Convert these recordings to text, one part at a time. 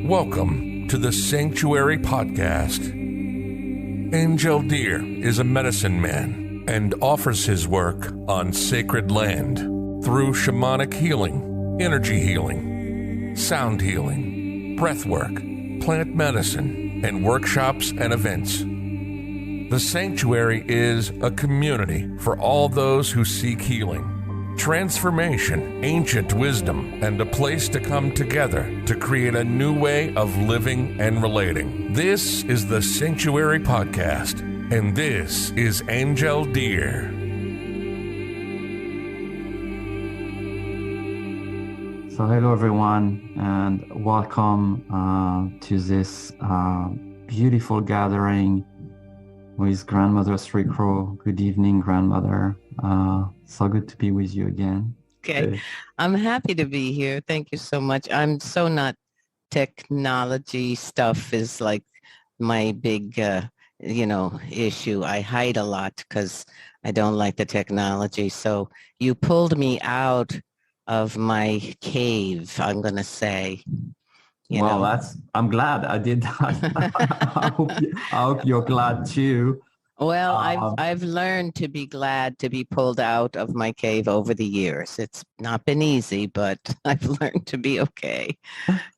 Welcome to the Sanctuary Podcast. Angel Deer is a medicine man and offers his work on sacred land through shamanic healing, energy healing, sound healing, breath work, plant medicine, and workshops and events. The Sanctuary is a community for all those who seek healing, transformation, ancient wisdom, and a place to come together to create a new way of living and relating. This is the Sanctuary Podcast, and this is Angel Deer. So hello everyone, and welcome to this beautiful gathering with Grandmother Threecrow. Good evening, Grandmother. So good to be with you again. Okay. I'm happy to be here. Thank you so much. I'm so not technology stuff is like my big, issue. I hide a lot because I don't like the technology. So you pulled me out of my cave, I'm going to say. I'm glad I did that. I hope you're glad too. Well, I've learned to be glad to be pulled out of my cave over the years. It's not been easy, but I've learned to be okay.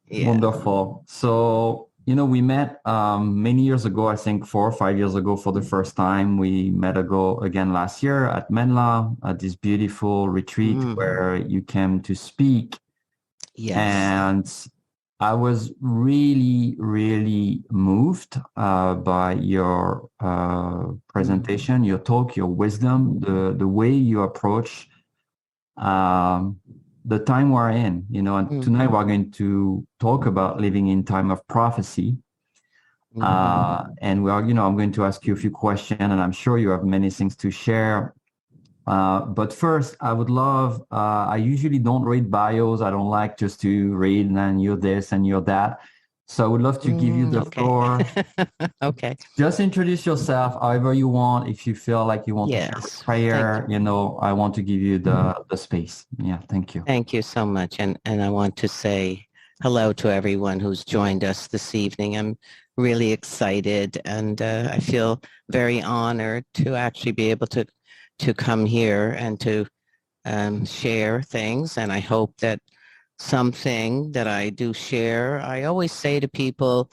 Yeah. Wonderful. So, we met many years ago, I think 4 or 5 years ago for the first time. We met again last year at Menla at this beautiful retreat where you came to speak. Yes. And I was really, really moved by your presentation, your talk, your wisdom, the way you approach the time we're in, and tonight we're going to talk about living in time of prophecy. And I'm going to ask you a few questions, and I'm sure you have many things to share. But first, I would love, I usually don't read bios. I don't like just to read and you're this and you're that. So I would love to give you the floor. Okay. Just introduce yourself however you want. If you feel like you want to share a prayer, I want to give you the space. Yeah, thank you. Thank you so much. And I want to say hello to everyone who's joined us this evening. I'm really excited and I feel very honored to actually be able to come here and to share things. And I hope that something that I do share, I always say to people,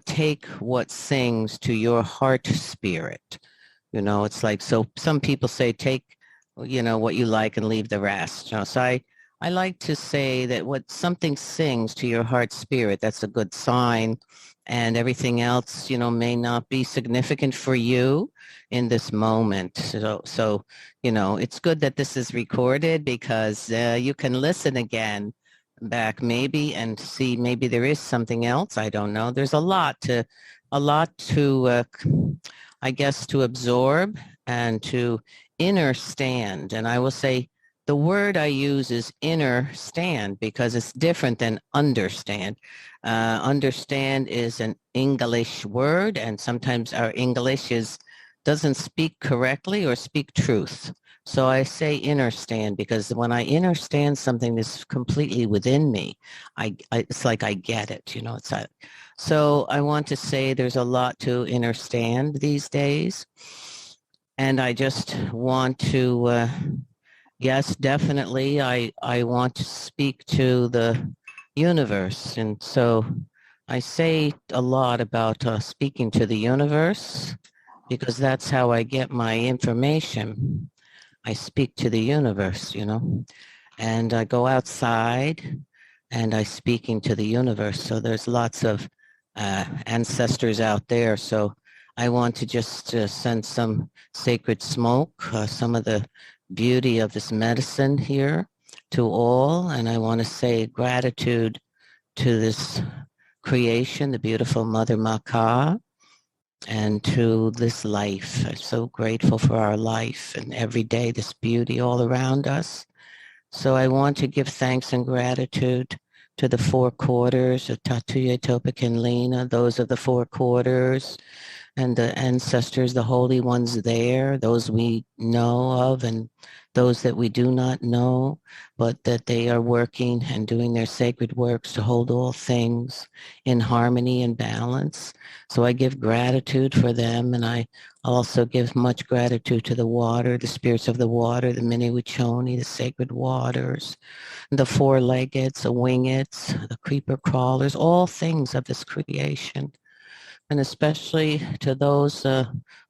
take what sings to your heart spirit. It's like, so some people say, take, what you like and leave the rest. So I like to say that what something sings to your heart spirit, that's a good sign. And everything else, may not be significant for you in this moment. So it's good that this is recorded because you can listen again back maybe and see maybe there is something else. I don't know. There's a lot to I guess, to absorb and to understand. And I will say the word I use is understand because it's different than understand. Understand is an English word, and sometimes our English doesn't speak correctly or speak truth. So I say understand because when I understand something that's completely within me, it's like I get it. So I want to say there's a lot to understand these days, and I just want to. Yes, definitely. I want to speak to the universe. And so I say a lot about speaking to the universe because that's how I get my information. I speak to the universe, and I go outside and I speaking to the universe. So there's lots of ancestors out there. So I want to just send some sacred smoke, some of the beauty of this medicine here to all. And I want to say gratitude to this creation, the beautiful Mother Maka, and to this life. I'm so grateful for our life and every day, this beauty all around us. So I want to give thanks and gratitude to the four quarters of Tatuya, Topic, and Lena. Those are the four quarters. and the ancestors, the holy ones there, those we know of and those that we do not know, but that they are working and doing their sacred works to hold all things in harmony and balance. So I give gratitude for them, and I also give much gratitude to the water, the spirits of the water, the Mini-Wachoni, the sacred waters, the four-leggeds, the wingeds, the creeper crawlers, all things of this creation. And especially to those, the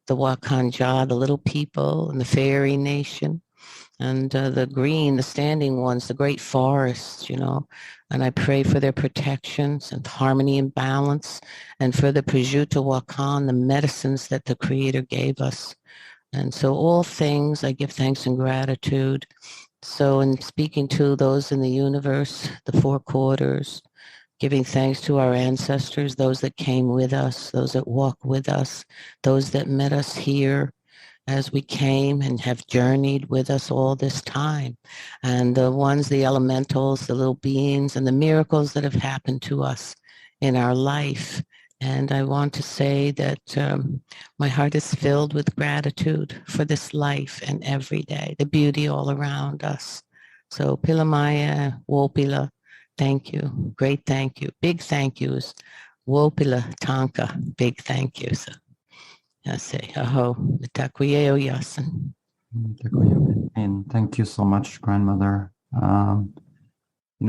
Wakanja, the little people, and the fairy nation, and the green, the standing ones, the great forests, and I pray for their protections and harmony and balance, and for the Prajuta Wakan, the medicines that the Creator gave us. And so all things, I give thanks and gratitude. So in speaking to those in the universe, the four quarters, giving thanks to our ancestors, those that came with us, those that walk with us, those that met us here as we came and have journeyed with us all this time. And the ones, the elementals, the little beings, and the miracles that have happened to us in our life. And I want to say that my heart is filled with gratitude for this life and every day, the beauty all around us. So Pilamaya, Wopila, thank you. Great thank you. Big thank yous. Wopila Tanka, big thank yous. I say, aho, takuye yasan. And thank you so much, Grandmother.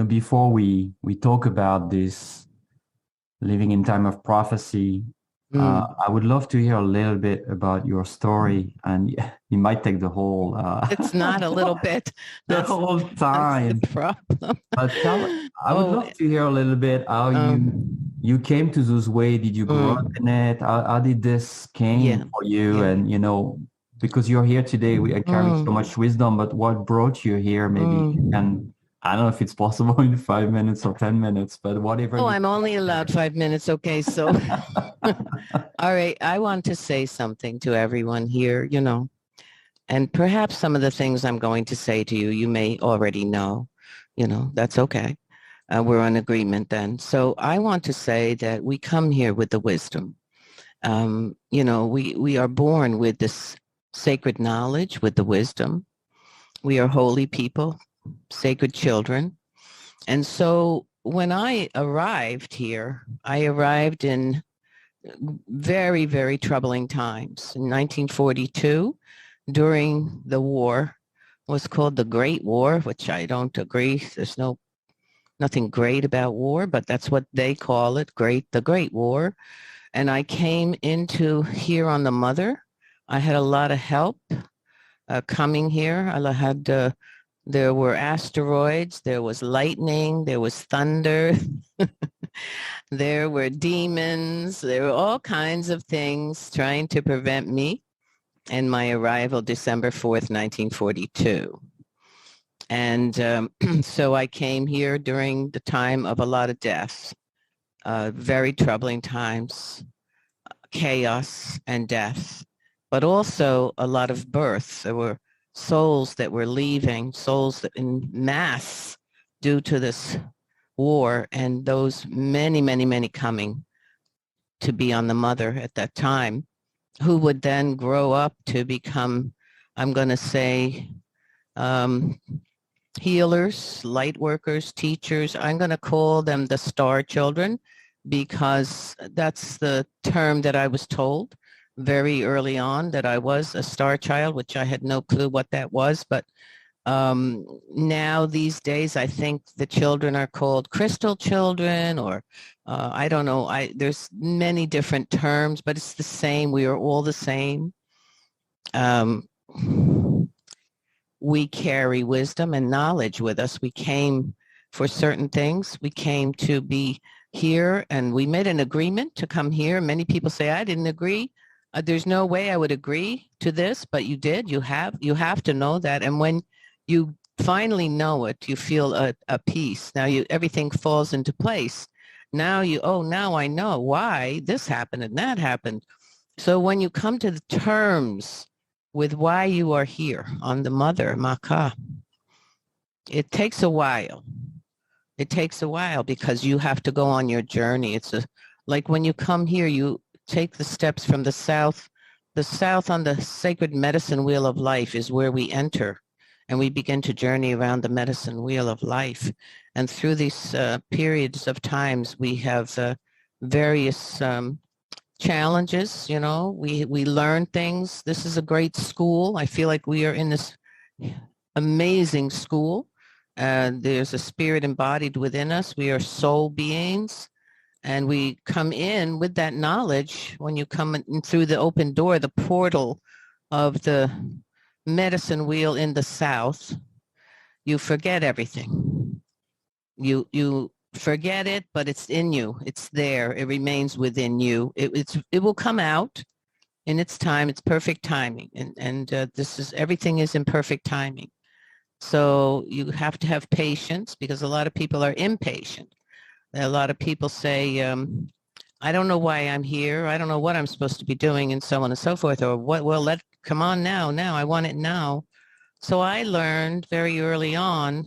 Before we talk about this living in time of prophecy, I would love to hear a little bit about your story, and you might take the whole. It's not a little bit. The whole time. That's the problem. But I would love to hear a little bit how you came to this way. Did you grow up in it? How did this came for you? Yeah. And because you're here today, we carry so much wisdom. But what brought you here? Maybe you can. I don't know if it's possible in 5 minutes or 10 minutes, but whatever. Oh, I'm only allowed 5 minutes. Okay, so all right. I want to say something to everyone here, and perhaps some of the things I'm going to say to you, you may already know. That's okay. We're in agreement then. So I want to say that we come here with the wisdom. We are born with this sacred knowledge, with the wisdom. We are holy people, sacred children. And so when I arrived here, I arrived in very, very troubling times. In 1942, during the war, was called the Great War, which I don't agree. There's nothing great about war, but that's what they call it, the Great War. And I came into here on the Mother. I had a lot of help coming here. There were asteroids, there was lightning, there was thunder, there were demons, there were all kinds of things trying to prevent me and my arrival December 4th, 1942. And so I came here during the time of a lot of deaths, very troubling times, chaos and death, but also a lot of birth. There were souls that were leaving, souls that in mass due to this war, and those many, many, many coming to be on the Mother at that time, who would then grow up to become, I'm going to say, healers, light workers, teachers. I'm going to call them the star children because that's the term that I was told very early on, that I was a star child, which I had no clue what that was. But now these days, I think the children are called crystal children, or I don't know. There's many different terms, but it's the same. We are all the same. We carry wisdom and knowledge with us. We came for certain things. We came to be here, and we made an agreement to come here. Many people say, I didn't agree. There's no way I would agree to this, but you did. You have to know that. And when you finally know it, you feel a peace. Now everything falls into place. Now now I know why this happened and that happened. So when you come to the terms with why you are here on the Mother, Maka, it takes a while. It takes a while because you have to go on your journey. It's like when you come here, take the steps from the south. The south on the sacred medicine wheel of life is where we enter, and we begin to journey around the medicine wheel of life. And through these periods of times, we have various challenges. We learn things. This is a great school. I feel like we are in this amazing school. There's a spirit embodied within us. We are soul beings. And we come in with that knowledge. When you come in through the open door, the portal of the medicine wheel in the south, you forget everything. You forget it, but it's in you. It's there. It remains within you. It will come out in its time. It's perfect timing, and everything is in perfect timing. So you have to have patience, because a lot of people are impatient. A lot of people say, I don't know why I'm here. I don't know what I'm supposed to be doing, and so on and so forth. Or what? Well, come on now. I want it now. So I learned very early on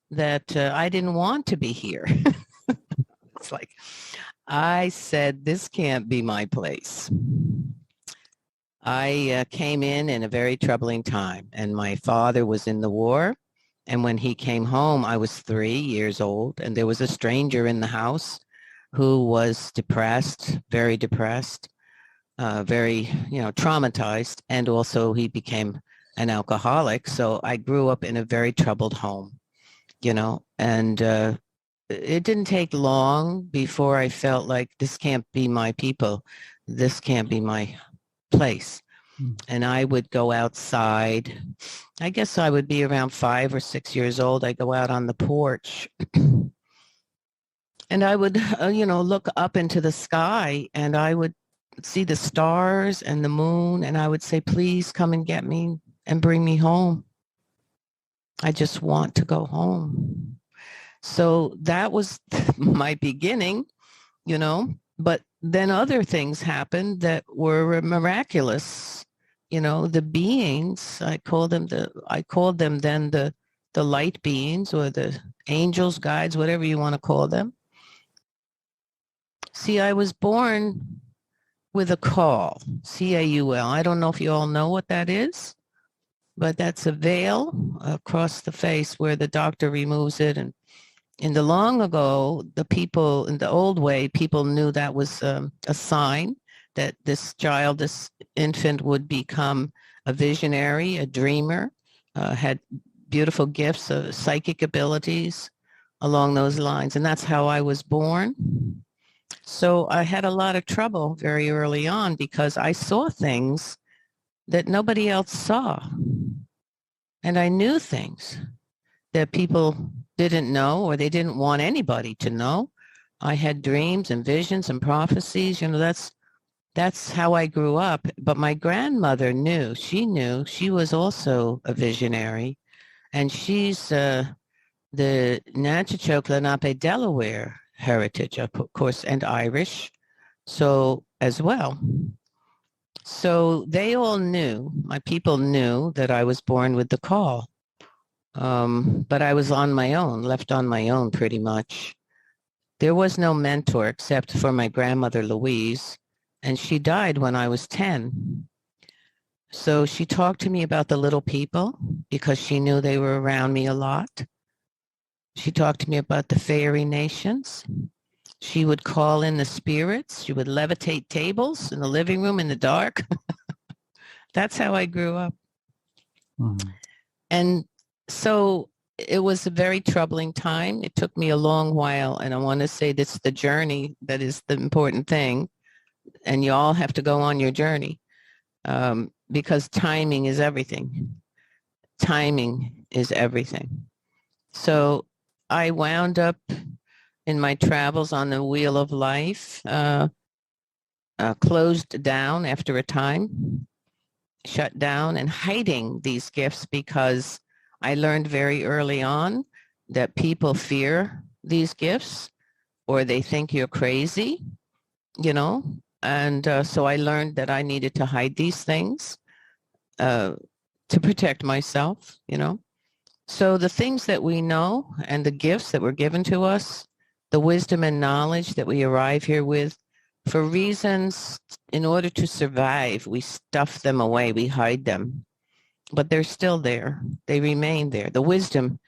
that I didn't want to be here. It's like, I said, this can't be my place. I came in a very troubling time, and my father was in the war. And when he came home, I was 3 years old, and there was a stranger in the house who was depressed, very depressed, very, traumatized. And also he became an alcoholic. So I grew up in a very troubled home, and it didn't take long before I felt like this can't be my people. This can't be my place. And I would go outside. I guess I would be around 5 or 6 years old. I go out on the porch and I would, look up into the sky, and I would see the stars and the moon. And I would say, please come and get me and bring me home. I just want to go home. So that was my beginning, but then other things happened that were miraculous. The beings, I called them then the light beings, or the angels, guides, whatever you want to call them. See, I was born with a caul, C-A-U-L. I don't know if you all know what that is, but that's a veil across the face where the doctor removes it. And in the long ago, the people, in the old way, people knew that was a sign that this child, this infant, would become a visionary, a dreamer, had beautiful gifts, psychic abilities along those lines. And that's how I was born. So I had a lot of trouble very early on, because I saw things that nobody else saw. And I knew things that people didn't know, or they didn't want anybody to know. I had dreams and visions and prophecies. That's how I grew up. But my grandmother knew. She was also a visionary. And she's the Natchitoches Lenape Delaware heritage, of course, and Irish, so as well. So they all knew, my people knew, that I was born with the caul. But I was on my own, left on my own pretty much. There was no mentor except for my grandmother, Louise, and she died when I was 10. So she talked to me about the little people, because she knew they were around me a lot. She talked to me about the fairy nations. She would call in the spirits. She would levitate tables in the living room in the dark. That's how I grew up. Mm-hmm. And so it was a very troubling time. It took me a long while. And I want to say this, the journey that is the important thing. And you all have to go on your journey, because timing is everything. Timing is everything. So I wound up in my travels on the wheel of life, closed down after a time, shut down, and hiding these gifts, because I learned very early on that people fear these gifts, or they think you're crazy, and so I learned that I needed to hide these things to protect myself, So the things that we know and the gifts that were given to us, the wisdom and knowledge that we arrive here with, for reasons, in order to survive, we stuff them away, we hide them, but they're still there. They remain there. The wisdom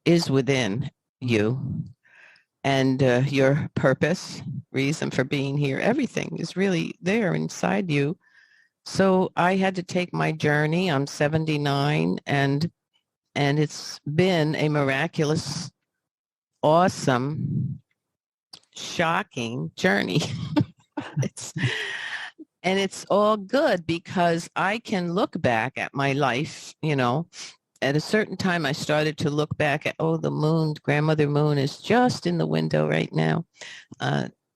is within you, and your purpose, reason for being here, everything is really there inside you. So I had to take my journey. I'm 79, and it's been a miraculous, awesome, shocking journey. it's and it's all good because I can look back at my life, at a certain time I started to look back at, the moon, grandmother moon is just in the window right now.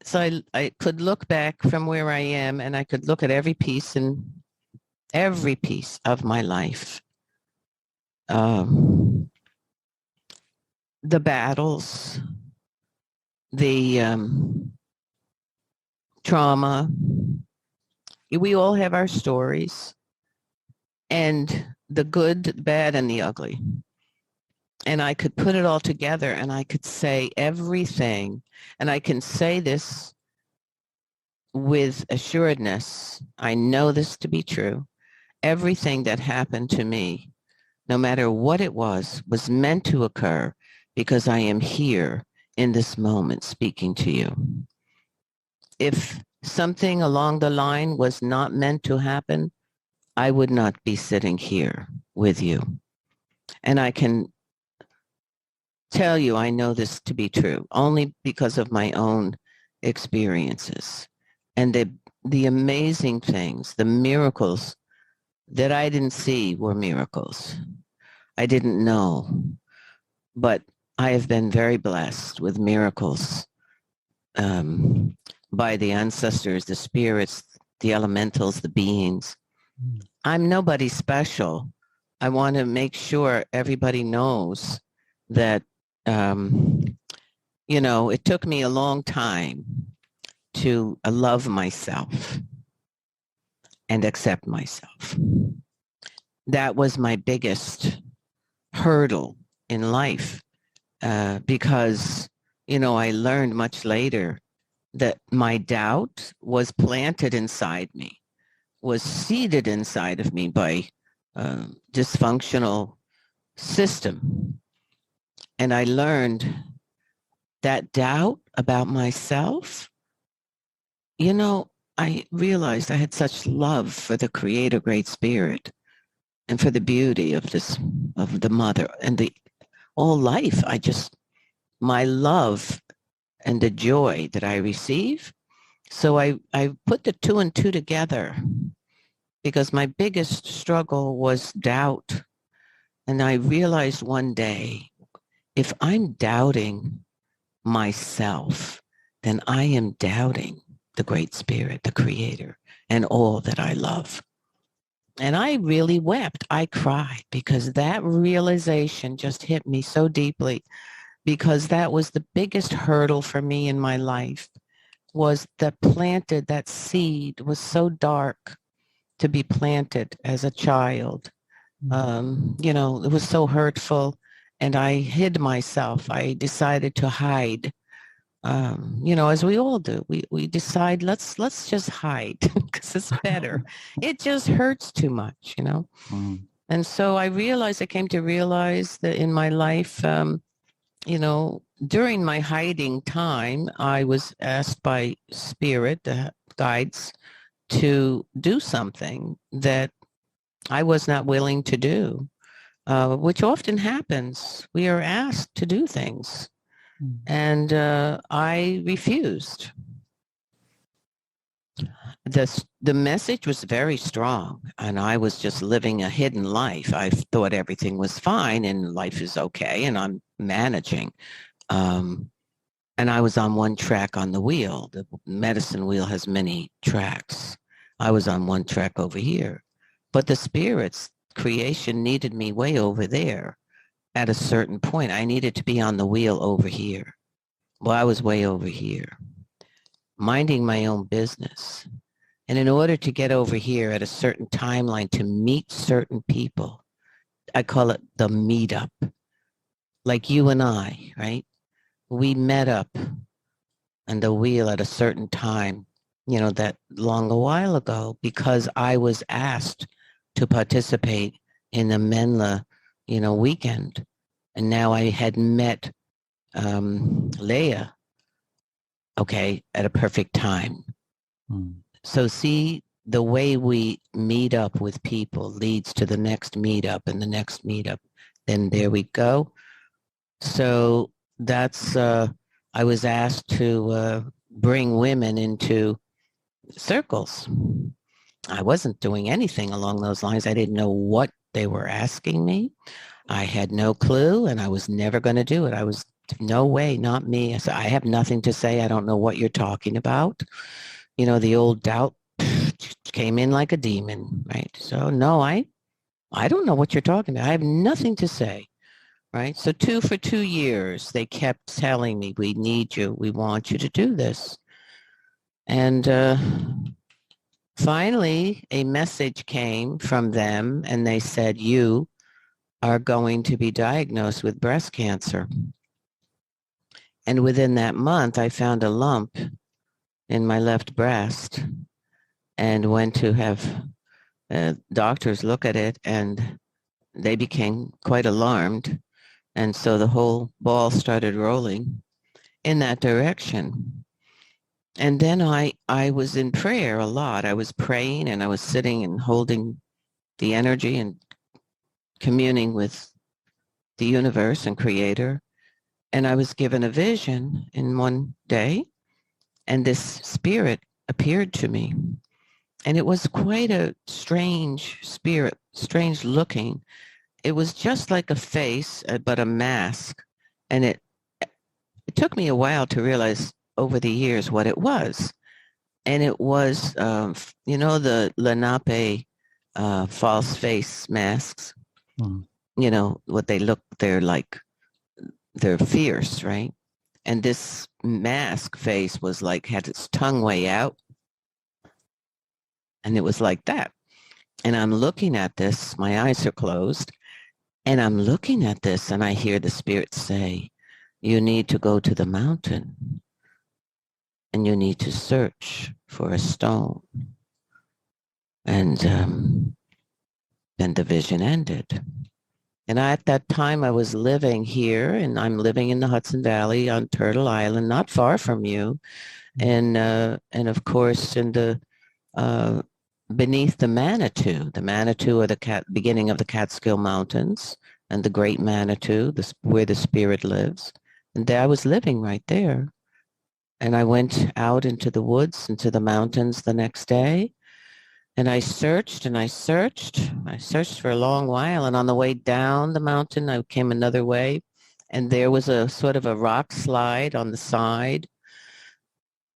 So I could look back from where I am, and I could look at every piece of my life. The battles, the trauma. We all have our stories, and the good, the bad, and the ugly. And I could put it all together, and I could say everything, and I can say this with assuredness. I know this to be true. Everything that happened to me, no matter what it was meant to occur because I am here in this moment speaking to you. If something along the line was not meant to happen, I would not be sitting here with you. And I can tell you, I know this to be true only because of my own experiences and the amazing things, the miracles that I didn't see were miracles. I didn't know, but I have been very blessed with miracles by the ancestors, the spirits, the elementals, the beings. I'm nobody special. I want to make sure everybody knows that, it took me a long time to love myself and accept myself. That was my biggest hurdle in life because, I learned much later that my doubt was planted inside me, was seeded inside of me by dysfunctional system. And I learned that doubt about myself, I realized I had such love for the Creator, Great Spirit, and for the beauty of the mother and all life. My love and the joy that I receive. So I put the two and two together because my biggest struggle was doubt. And I realized one day, if I'm doubting myself, then I am doubting the Great Spirit, the Creator, and all that I love. And I really wept. I cried because that realization just hit me so deeply, because that was the biggest hurdle for me in my life, was that seed was so dark to be planted as a child. It was so hurtful, and I hid myself. I decided to hide. As we all do, we decide let's just hide because it's better. It just hurts too much, And so I came to realize that in my life, during my hiding time, I was asked by spirit guides to do something that I was not willing to do, which often happens. We are asked to do things. And I refused. The message was very strong, and I was just living a hidden life. I thought everything was fine and life is okay, and I'm managing. And I was on one track on the wheel. The medicine wheel has many tracks. I was on one track over here. But the spirits, creation needed me way over there. At a certain point, I needed to be on the wheel over here. Well, I was way over here, minding my own business. And in order to get over here at a certain timeline to meet certain people, I call it the meetup, like you and I, right? We met up on the wheel at a certain time that long a while ago, because I was asked to participate in the Menla, weekend. And now I had met Leia, okay, at a perfect time. So see, the way we meet up with people leads to the next meetup and the next meetup. Then there we go. So that's, I was asked to bring women into circles. I wasn't doing anything along those lines. I didn't know what they were asking me. I had no clue, and I was never going to do it. I was, no way, not me. I said, I have nothing to say. I don't know what you're talking about. The old doubt came in like a demon, right? So no, I don't know what you're talking about. I have nothing to say, right? So for 2 years, they kept telling me, we need you. We want you to do this. And finally, a message came from them, and they said, you are going to be diagnosed with breast cancer. And within that month, I found a lump in my left breast and went to have doctors look at it, and they became quite alarmed. And so the whole ball started rolling in that direction. And then I was in prayer a lot. I was praying, and I was sitting and holding the energy and communing with the universe and creator. And I was given a vision in one day, and this spirit appeared to me. And it was quite a strange spirit, strange looking. It was just like a face, but a mask. And it took me a while to realize over the years what it was. And it was, the Lenape false face masks. What they look, they're fierce, right? And this mask face was like, had its tongue way out. And it was like that. And I'm looking at this, my eyes are closed, and I'm looking at this, and I hear the spirit say, you need to go to the mountain, and you need to search for a stone. And then the vision ended. And at that time, I was living here, and I'm living in the Hudson Valley on Turtle Island, not far from you. And of course, in the beneath the Manitou. The Manitou are the beginning of the Catskill Mountains, and the Great Manitou, where the spirit lives. And there I was living right there. And I went out into the woods, into the mountains the next day. And I searched and I searched. I searched for a long while. And on the way down the mountain, I came another way. And there was a sort of a rock slide on the side.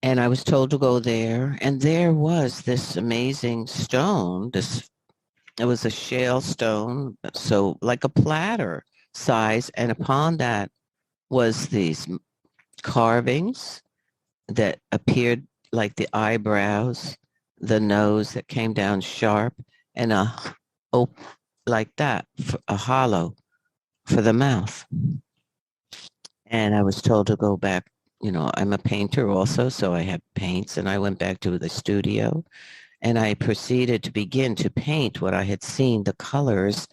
And I was told to go there. And there was this amazing stone. It was a shale stone, so like a platter size. And upon that was these carvings that appeared like the eyebrows, the nose that came down sharp, and like that, a hollow for the mouth. And I was told to go back. I'm a painter also, so I have paints, and I went back to the studio, and I proceeded to begin to paint what I had seen, the colors,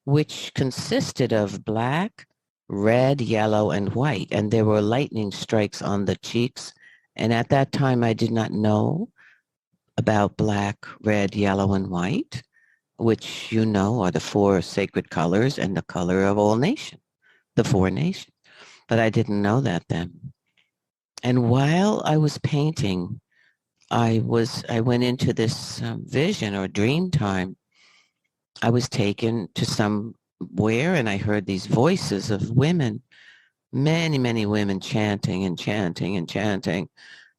which consisted of black, red, yellow, and white. And there were lightning strikes on the cheeks. And at that time, I did not know about black, red, yellow, and white, which are the 4 sacred colors and the color of all nations, the 4 nations. But I didn't know that then. And while I was painting, I went into this vision or dream time. I was taken to somewhere, and I heard these voices of women, many, many women chanting and chanting and chanting.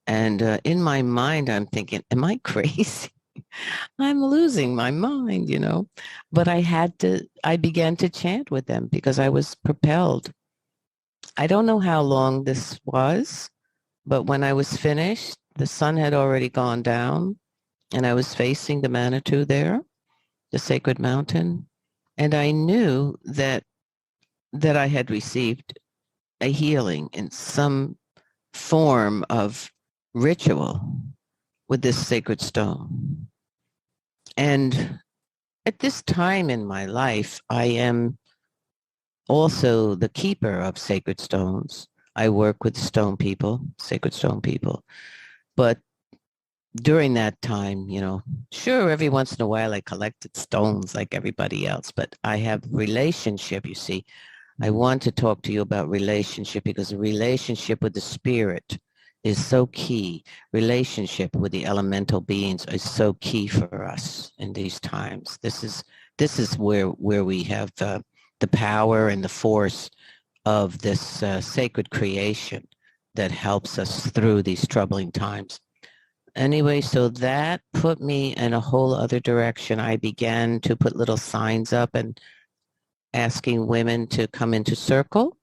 And in my mind, I'm thinking, am I crazy? I'm losing my mind, But I began to chant with them because I was propelled. I don't know how long this was, but when I was finished, the sun had already gone down, and I was facing the Manitou there, the sacred mountain. And I knew that I had received a healing in some form of ritual. with this sacred stone. And at this time in my life, I am also the keeper of sacred stones. I work with stone people, sacred stone people. But during that time, sure, every once in a while I collected stones like everybody else, but I have relationship, you see. I want to talk to you about relationship because a relationship with the spirit is so key. Relationship with the elemental beings is so key for us in these times. This is where we have the power and the force of this sacred creation that helps us through these troubling times. Anyway, so that put me in a whole other direction. I began to put little signs up and asking women to come into circle.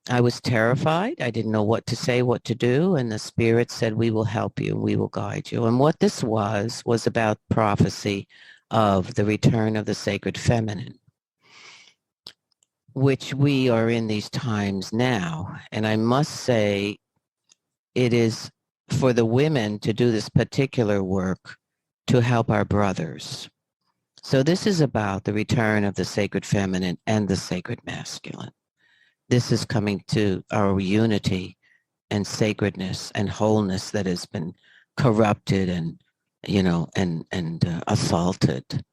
I was terrified. I didn't know what to say, what to do. And the spirit said, we will help you. We will guide you. And what this was about prophecy of the return of the sacred feminine, which we are in these times now. And I must say, it is for the women to do this particular work to help our brothers. So this is about the return of the sacred feminine and the sacred masculine. This is coming to our unity and sacredness and wholeness that has been corrupted and, assaulted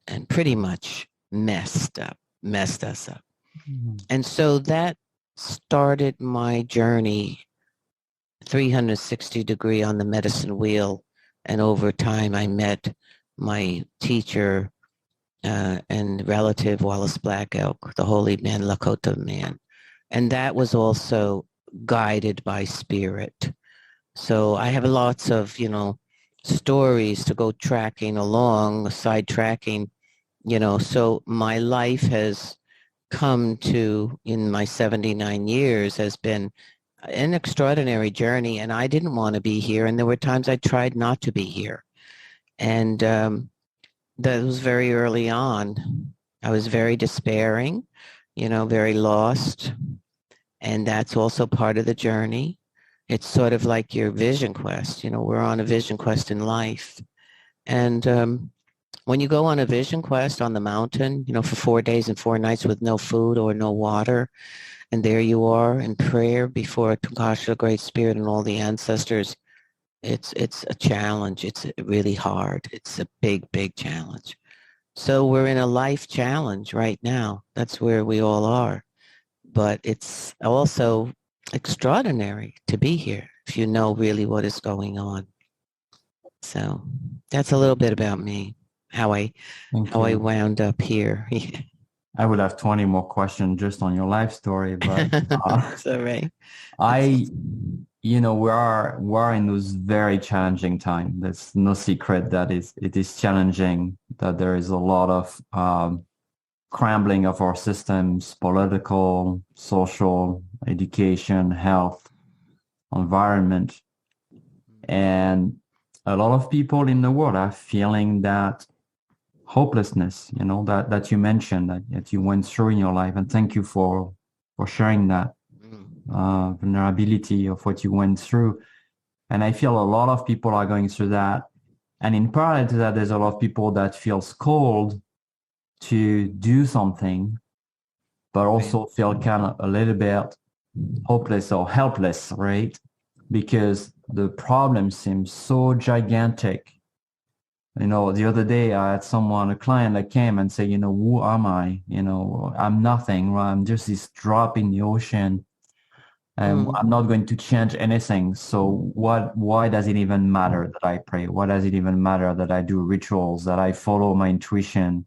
and pretty much messed us up. Mm-hmm. And so that started my journey 360 degree on the medicine wheel. And over time, I met my teacher and relative, Wallace Black Elk, the holy man, Lakota man. And that was also guided by spirit. So I have lots of, stories to go tracking along, sidetracking, so my life has come to, in my 79 years, has been an extraordinary journey. And I didn't want to be here. And there were times I tried not to be here. And that was very early on. I was very despairing, very lost. And that's also part of the journey. It's sort of like your vision quest. We're on a vision quest in life. And when you go on a vision quest on the mountain, for 4 days and 4 nights with no food or no water, and there you are in prayer before Tunkasha, the Great Spirit, and all the ancestors, it's a challenge. It's really hard. It's a big, big challenge. So we're in a life challenge right now. That's where we all are. But it's also extraordinary to be here if you know really what is going on. So that's a little bit about me, how I wound up here. I would have 20 more questions just on your life story, but that's all right. we are in those very challenging times. There's no secret that it is challenging, that there is a lot of crumbling of our systems, political, social, education, health, environment. And a lot of people in the world are feeling that hopelessness, that you mentioned, that you went through in your life. And thank you for sharing that vulnerability of what you went through. And I feel a lot of people are going through that. And in parallel to that, there's a lot of people that feels called to do something, but also feel kind of a little bit hopeless or helpless, right? Because the problem seems so gigantic. The other day I had a client that came and said, who am I? I'm nothing, right? I'm just this drop in the ocean, and I'm not going to change anything. So why does it even matter that I pray? Why does it even matter that I do rituals, that I follow my intuition?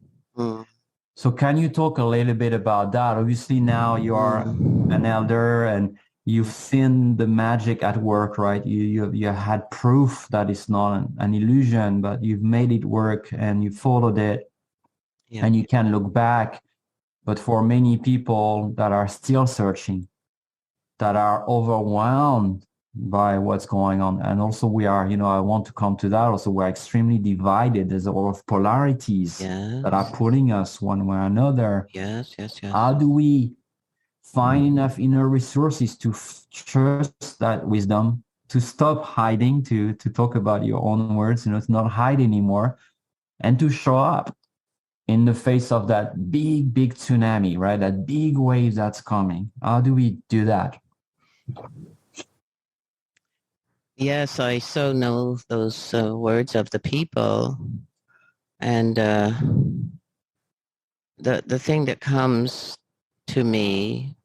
So can you talk a little bit about that? Obviously now you are an elder and you've seen the magic at work, right? You had proof that it's not an illusion, but you've made it work and you followed it, and you can look back. But for many people that are still searching, that are overwhelmed by what's going on, and also we are, I want to come to that. Also, we're extremely divided. There's a lot of polarities that are pulling us one way or another. Yes. How do we find enough inner resources to trust that wisdom to stop hiding, to talk about your own words, to not hide anymore, and to show up in the face of that big tsunami, right? That big wave that's coming. How do we do that? Yes, I so know those words of the people. And the thing that comes to me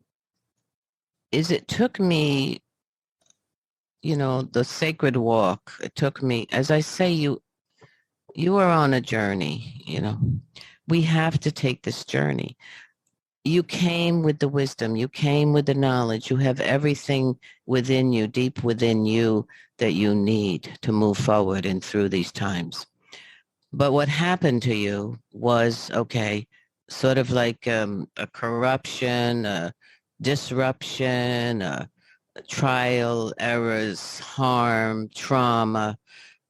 is it took me, the sacred walk. It took me, as I say, you are on a journey, We have to take this journey. You came with the wisdom. You came with the knowledge. You have everything within you, deep within you, that you need to move forward and through these times. But what happened to you was, okay, sort of like a corruption, a disruption, a trial, errors, harm, trauma.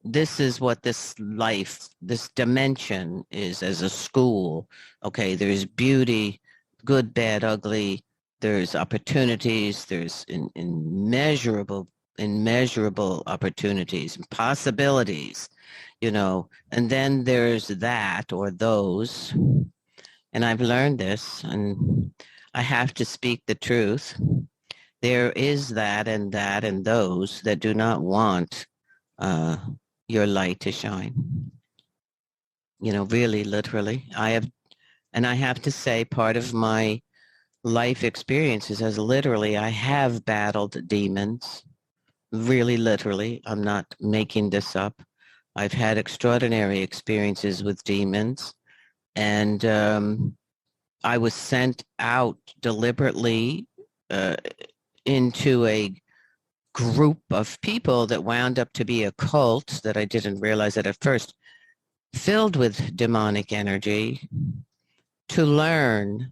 This is what this life, this dimension is as a school. Okay, there's beauty, good, bad, ugly. There's opportunities. There's immeasurable opportunities and possibilities, and then there's that or those. And I've learned this, and I have to speak the truth. There is that and those that do not want your light to shine. Really, literally. I have to say, part of my life experiences as literally, I have battled demons. Really, literally. I'm not making this up. I've had extraordinary experiences with demons, and I was sent out deliberately into a group of people that wound up to be a cult that I didn't realize it at first, filled with demonic energy, to learn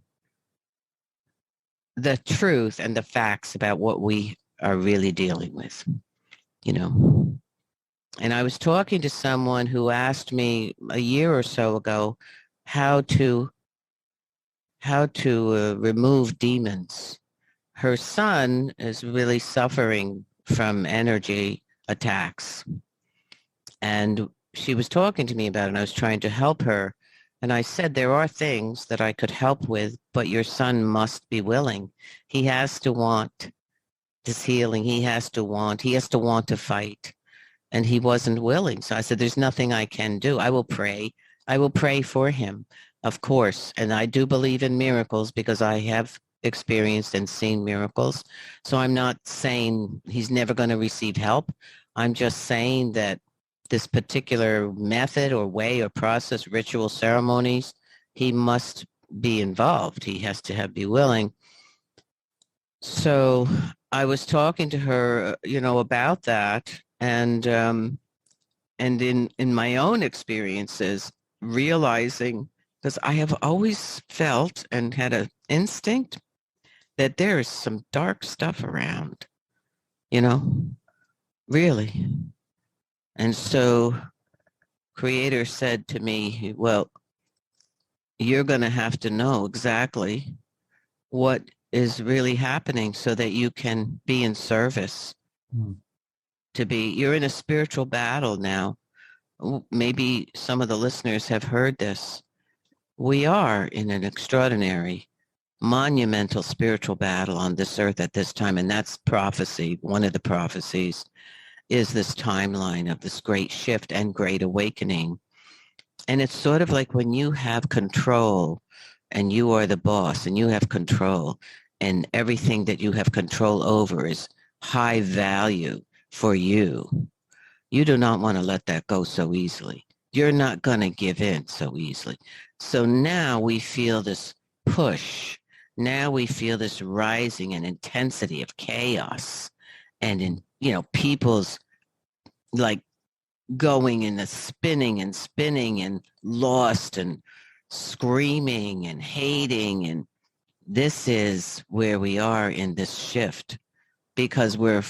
the truth and the facts about what we are really dealing with, And I was talking to someone who asked me a year or so ago how to remove demons. Her son is really suffering from energy attacks. And she was talking to me about it, and I was trying to help her. And I said, there are things that I could help with, but your son must be willing. He has to want this healing. He has to want to fight. And he wasn't willing. So I said, there's nothing I can do. I will pray. I will pray for him, of course. And I do believe in miracles because I have experienced and seen miracles. So I'm not saying he's never going to receive help. I'm just saying that this particular method or way or process, ritual ceremonies, he must be involved. He has to be willing. So I was talking to her, about that. And in my own experiences, realizing, because I have always felt and had an instinct that there is some dark stuff around, really. And so Creator said to me, well, you're going to have to know exactly what is really happening so that you can be in service. You're in a spiritual battle now. Maybe some of the listeners have heard this. We are in an extraordinary, monumental spiritual battle on this earth at this time. And that's prophecy. One of the prophecies is this timeline of this great shift and great awakening. And it's sort of like when you have control and you are the boss and you have control and everything that you have control over is high value for you. You do not want to let that go so easily. You're not going to give in so easily. So now we feel this push. Now we feel this rising in intensity of chaos and in, people's like going in the spinning and lost and screaming and hating. And this is where we are in this shift because we're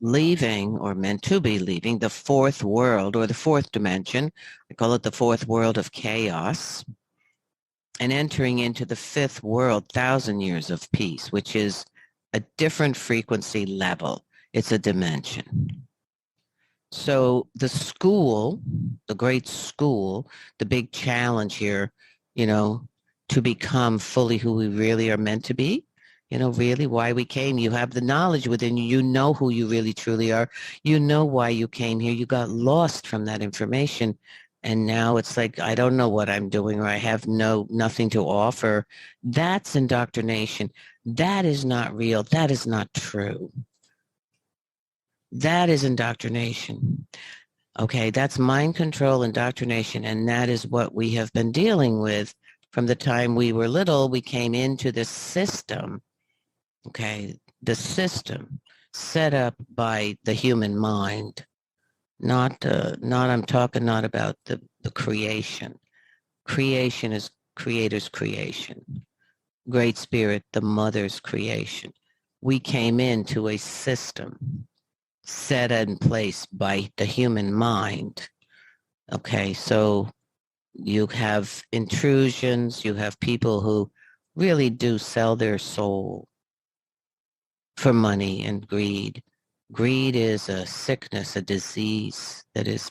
leaving or meant to be leaving the fourth world or the fourth dimension. I call it the fourth world of chaos, and entering into the fifth world, 1,000 years of peace, which is a different frequency level. It's a dimension. So the school, the great school, the big challenge here, to become fully who we really are meant to be, really why we came. You have the knowledge within you. You know who you really truly are. You know why you came here. You got lost from that information. And now it's like, I don't know what I'm doing, or I have nothing to offer. That's indoctrination. That is not real. That is not true. That is indoctrination. Okay, that's mind control, indoctrination, and that is what we have been dealing with from the time we were little. We came into this system, okay, the system set up by the human mind. I'm talking not about the creation. Creation is Creator's creation. Great Spirit, the Mother's creation. We came into a system set in place by the human mind. Okay, so you have intrusions, you have people who really do sell their soul for money and greed. Greed is a sickness, a disease that is,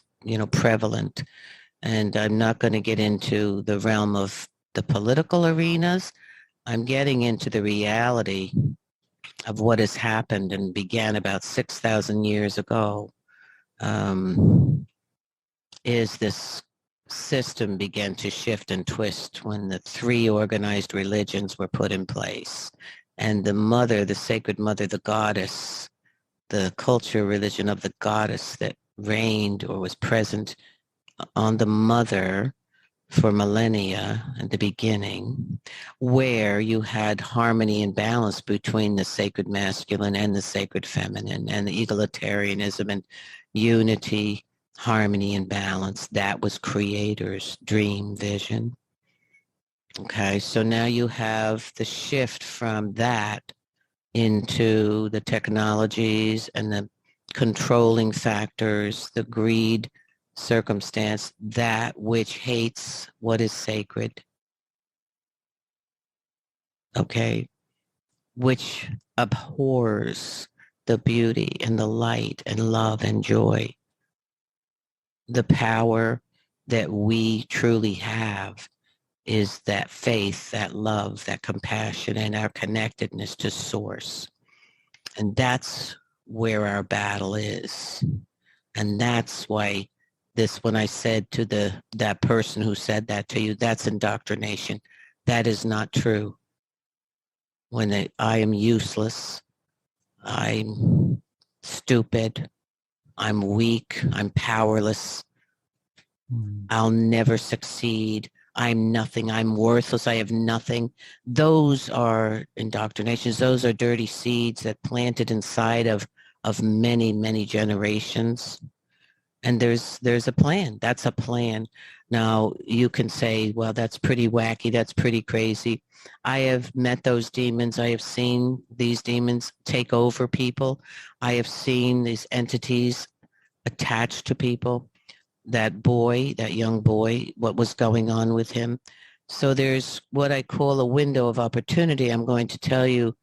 prevalent. And I'm not going to get into the realm of the political arenas. I'm getting into the reality of what has happened and began about 6,000 years ago, is this system began to shift and twist when the 3 organized religions were put in place. And the mother, the sacred mother, the goddess, the culture religion of the goddess that reigned or was present on the mother for millennia at the beginning, where you had harmony and balance between the sacred masculine and the sacred feminine, and the egalitarianism and unity, harmony and balance. That was Creator's dream vision. Okay, so now you have the shift from that into the technologies and the controlling factors, the greed circumstance, that which hates what is sacred, okay, which abhors the beauty and the light and love and joy, the power that we truly have is that faith, that love, that compassion, and our connectedness to source. And that's where our battle is. And that's why when I said to that person who said that to you, that's indoctrination. That is not true. When I am useless, I'm stupid, I'm weak, I'm powerless, I'll never succeed, I'm nothing, I'm worthless, I have nothing. Those are indoctrinations. Those are dirty seeds that planted inside of many, many generations. And there's a plan. That's a plan. Now, you can say, well, that's pretty wacky. That's pretty crazy. I have met those demons. I have seen these demons take over people. I have seen these entities attached to people. That young boy, what was going on with him. So there's what I call a window of opportunity. I'm going to tell you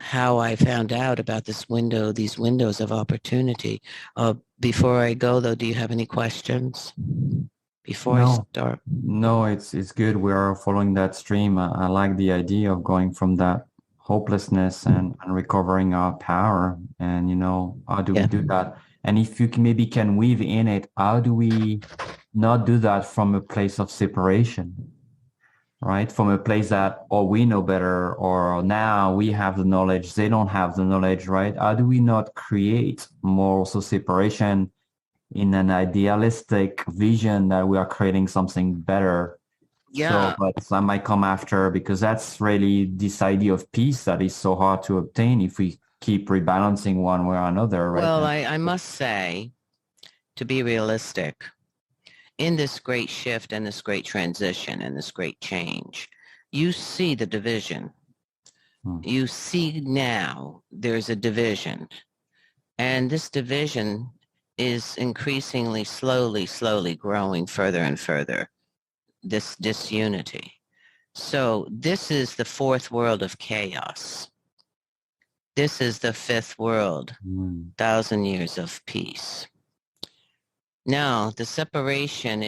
how I found out about these windows of opportunity. Before I go, though, do you have any questions before I start? No, it's good. We are following that stream. I like the idea of going from that hopelessness and recovering our power. And, how do we do that? And if you maybe can weave in it, how do we not do that from a place of separation? Right? From a place that, we know better, or now we have the knowledge, they don't have the knowledge, right? How do we not create more also separation in an idealistic vision that we are creating something better? Yeah. So, but I might come after, because that's really this idea of peace that is so hard to obtain if we keep rebalancing one way or another, right? Well, I must say, to be realistic, in this great shift and this great transition and this great change, you see the division. You see now there's a division. And this division is increasingly, slowly growing further and further, this disunity. So this is the fourth world of chaos. This is the fifth world, 1,000 years of peace. Now, the separation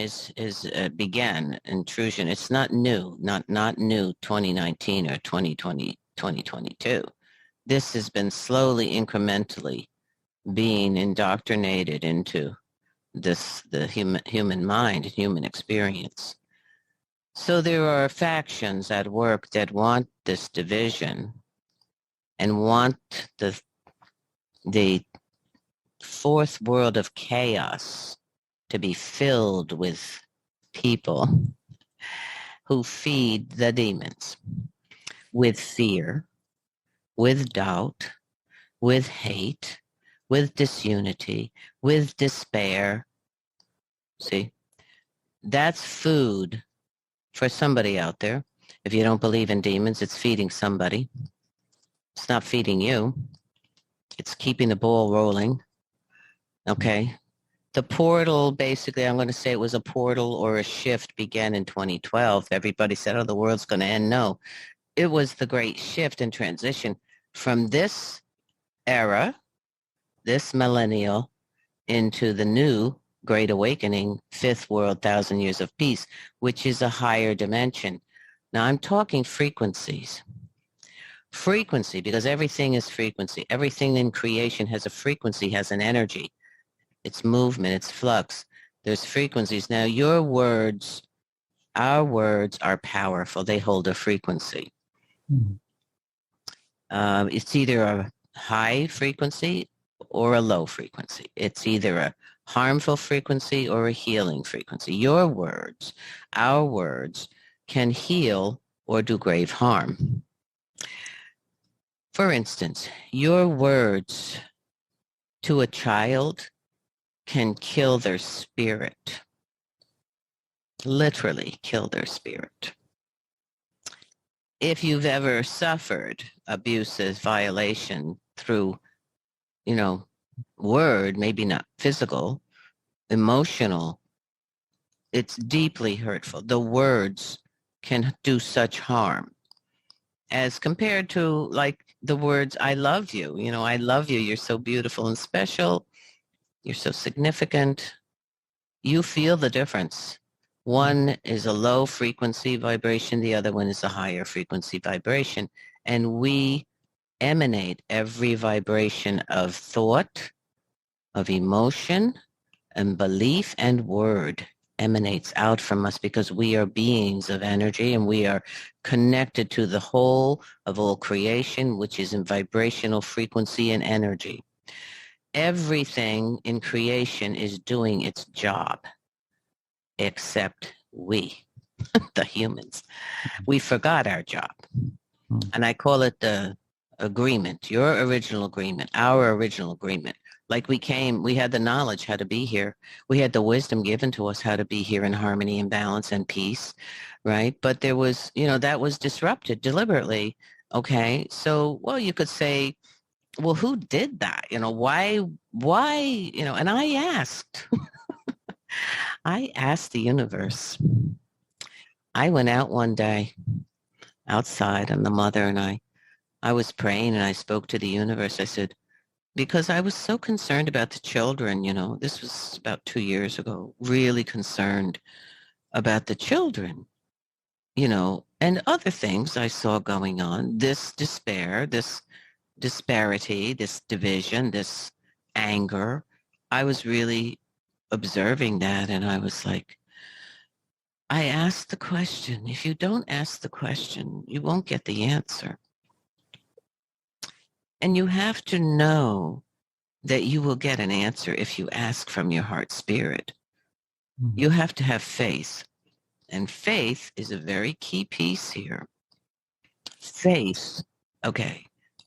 began, intrusion. It's not new, not new 2019 or 2020, 2022. This has been slowly, incrementally being indoctrinated into the human mind, human experience. So there are factions at work that want this division and want the fourth world of chaos to be filled with people who feed the demons with fear, with doubt, with hate, with disunity, with despair. See, that's food for somebody out there. If you don't believe in demons, it's feeding somebody. It's not feeding you. It's keeping the ball rolling. Okay. The portal, basically, I'm going to say it was a portal or a shift, began in 2012. Everybody said, oh, the world's going to end. No, it was the great shift and transition from this era, this millennial, into the new Great Awakening, fifth world, 1,000 years of peace, which is a higher dimension. Now, I'm talking frequencies. Frequency, because everything is frequency. Everything in creation has a frequency, has an energy. It's movement, it's flux. There's frequencies. Now, your words, our words are powerful. They hold a frequency. It's either a high frequency or a low frequency. It's either a harmful frequency or a healing frequency. Your words, our words, can heal or do grave harm. For instance, your words to a child can kill their spirit, literally kill their spirit. If you've ever suffered abusive violation through, word, maybe not physical, emotional, it's deeply hurtful. The words can do such harm as compared to like the words, I love you, I love you. You're so beautiful and special. You're so significant. You feel the difference. One is a low frequency vibration. The other one is a higher frequency vibration. And we emanate every vibration of thought, of emotion, and belief and word emanates out from us because we are beings of energy and we are connected to the whole of all creation, which is in vibrational frequency and energy. Everything in creation is doing its job, except we, the humans. We forgot our job. And I call it the agreement, your original agreement, our original agreement. Like we had the knowledge how to be here. We had the wisdom given to us how to be here in harmony and balance and peace, right? But there was, that was disrupted deliberately. Okay. So, well, you could say, well, who did that? Why, and I asked, I asked the universe. I went out one day outside and the mother and I was praying and I spoke to the universe. I said, because I was so concerned about the children, this was about 2 years ago, really concerned about the children, and other things I saw going on, this despair, this disparity, this division, this anger. I was really observing that and I was like, I asked the question. If you don't ask the question, you won't get the answer. And you have to know that you will get an answer if you ask from your heart spirit. Mm-hmm. You have to have faith. And faith is a very key piece here. Faith,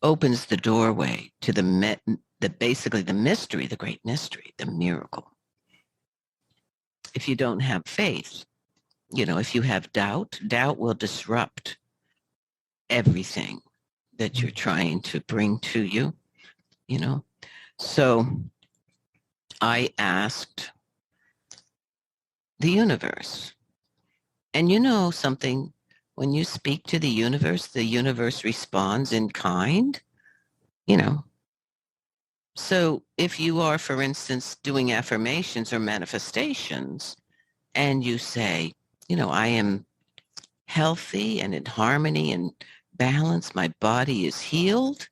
opens the doorway to basically the mystery, the great mystery, the miracle. If you don't have faith, if you have doubt will disrupt everything that you're trying to bring to you, So I asked the universe. And something, when you speak to the universe responds in kind. you know. So if you are, for instance, doing affirmations or manifestations, and you say, I am healthy and in harmony and balance, my body is healed,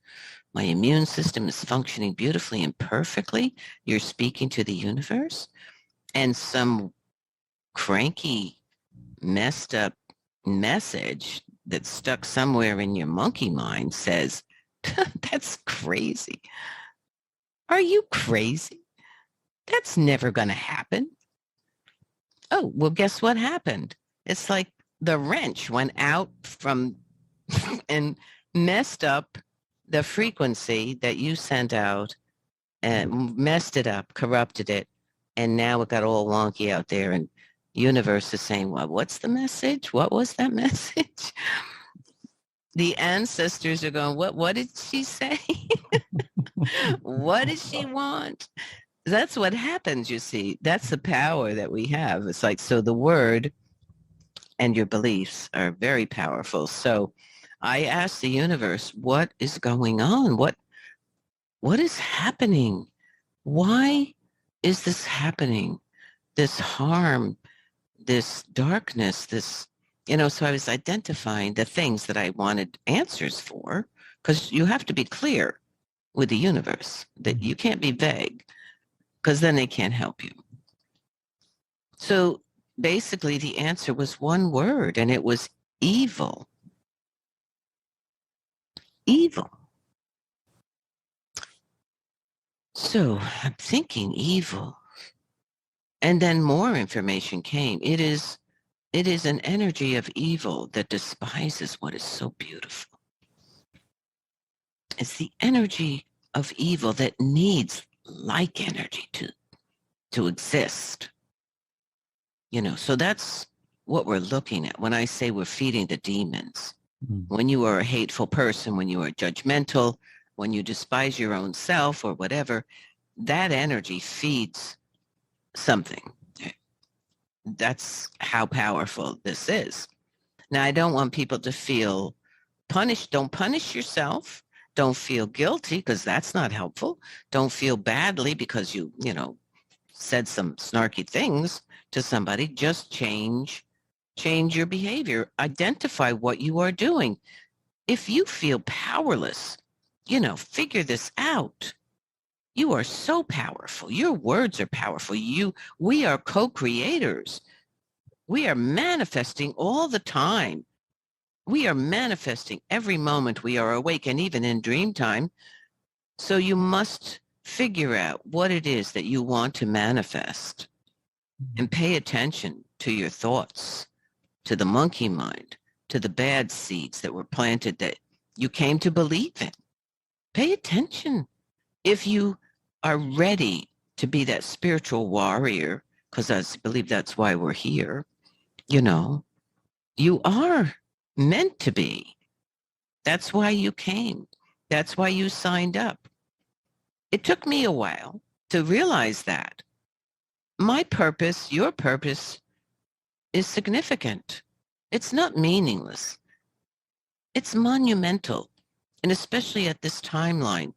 my immune system is functioning beautifully and perfectly, you're speaking to the universe, and some cranky, messed up message that's stuck somewhere in your monkey mind says, that's crazy. Are you crazy? That's never going to happen. Oh, well, guess what happened? It's like the wrench went out from and messed up the frequency that you sent out and messed it up, corrupted it. And now it got all wonky out there, and universe is saying, well, what's the message? What was that message? The ancestors are going, what did she say? What did she want? That's what happens, you see. That's the power that we have. It's like, so the word and your beliefs are very powerful. So I asked the universe, what is going on? What is happening? Why is this happening? This harm, this darkness, this, so I was identifying the things that I wanted answers for, because you have to be clear with the universe, that you can't be vague, because then they can't help you. So basically the answer was one word, and it was evil. Evil. So I'm thinking evil. And then more information came. It is an energy of evil that despises what is so beautiful. It's the energy of evil that needs like energy to exist. So that's what we're looking at when I say we're feeding the demons. When you are a hateful person, when you are judgmental, when you despise your own self or whatever, that energy feeds something. That's how powerful this is. Now, I don't want people to feel punished. Don't punish yourself. Don't feel guilty, because that's not helpful. Don't feel badly because you said some snarky things to somebody. Just change your behavior. Identify what you are doing. If you feel powerless, figure this out. You are so powerful. Your words are powerful. We are co-creators. We are manifesting all the time. We are manifesting every moment we are awake, and even in dream time. So you must figure out what it is that you want to manifest, and pay attention to your thoughts, to the monkey mind, to the bad seeds that were planted that you came to believe in. Pay attention. If you are ready to be that spiritual warrior, because I believe that's why we're here, you are meant to be. That's why you came. That's why you signed up. It took me a while to realize that. My purpose, your purpose, is significant. It's not meaningless. It's monumental, and especially at this timeline.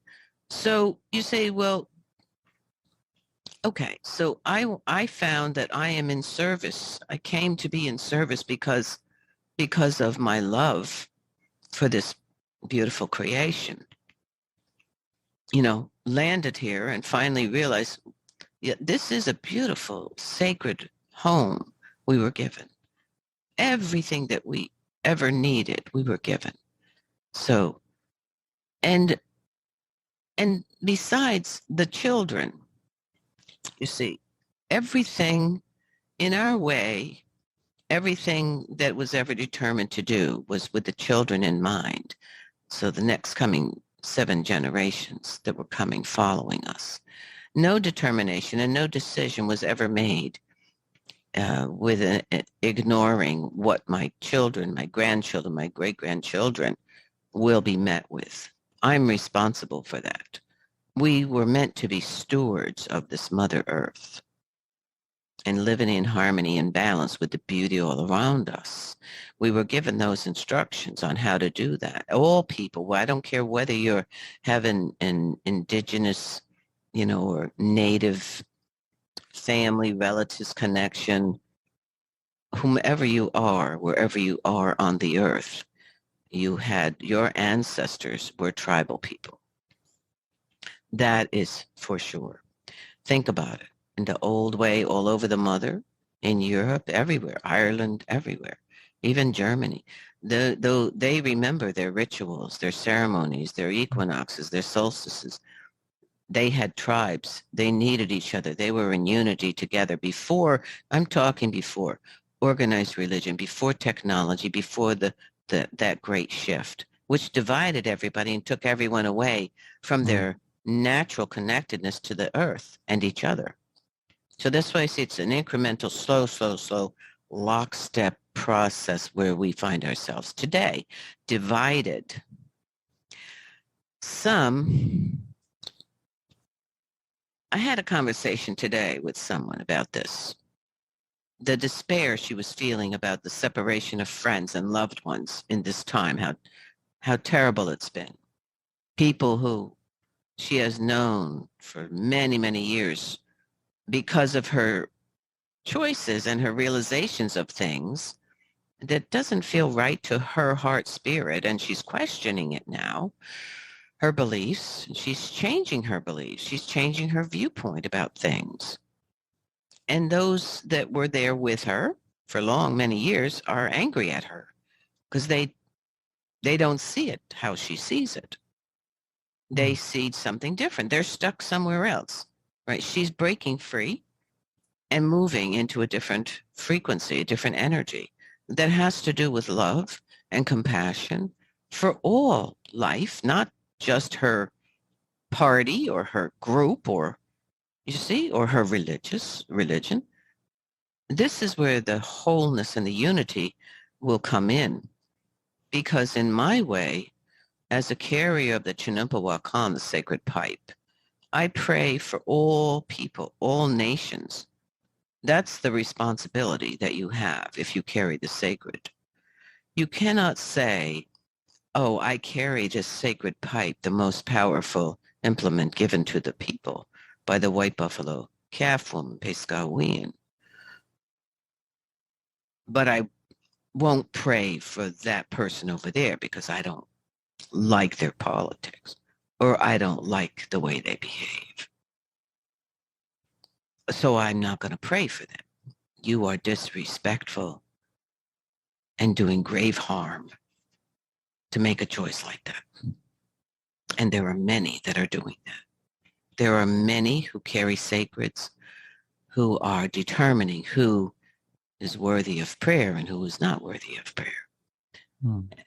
So you say, well, okay, so I found that I am in service. I came to be in service because of my love for this beautiful creation. Landed here and finally realized, yeah, this is a beautiful, sacred home we were given. Everything that we ever needed, we were given. So, and besides the children, you see, everything in our way, everything that was ever determined to do was with the children in mind. So the next coming 7 generations that were coming following us. No determination and no decision was ever made with ignoring what my children, my grandchildren, my great-grandchildren will be met with. I'm responsible for that. We were meant to be stewards of this Mother Earth. and living in harmony and balance with the beauty all around us. We were given those instructions on how to do that. All people, well, I don't care whether you're having an indigenous, or native family, relatives connection, whomever you are, wherever you are on the earth, your ancestors were tribal people. That is for sure. Think about it. In the old way, all over the mother, in Europe, everywhere, Ireland, everywhere, even Germany. Though they remember their rituals, their ceremonies, their equinoxes, their solstices. They had tribes. They needed each other. They were in unity together before, I'm talking before organized religion, before technology, before that great shift, which divided everybody and took everyone away from their natural connectedness to the earth and each other. So that's why I say it's an incremental, slow, lockstep process where we find ourselves today, divided. I had a conversation today with someone about this. The despair she was feeling about the separation of friends and loved ones in this time, how terrible it's been. People who she has known for many, many years because of her choices and her realizations of things that doesn't feel right to her heart spirit, and she's questioning it now. Her beliefs, she's changing her beliefs. She's changing her viewpoint about things. And those that were there with her for many years are angry at her because they don't see it how she sees it. They see something different. They're stuck somewhere else, right? She's breaking free and moving into a different frequency, a different energy that has to do with love and compassion for all life, not just her party or her group or her religion. This is where the wholeness and the unity will come in, because in my way, as a carrier of the Chinunpa Wakan, the sacred pipe, I pray for all people, all nations. That's the responsibility that you have if you carry the sacred. You cannot say, oh, I carry this sacred pipe, the most powerful implement given to the people by the white buffalo calf woman, Pescawian. But I won't pray for that person over there because I don't like their politics or I don't like the way they behave. So I'm not going to pray for them. You are disrespectful and doing grave harm to make a choice like that. And there are many that are doing that. There are many who carry sacreds who are determining who is worthy of prayer and who is not worthy of prayer.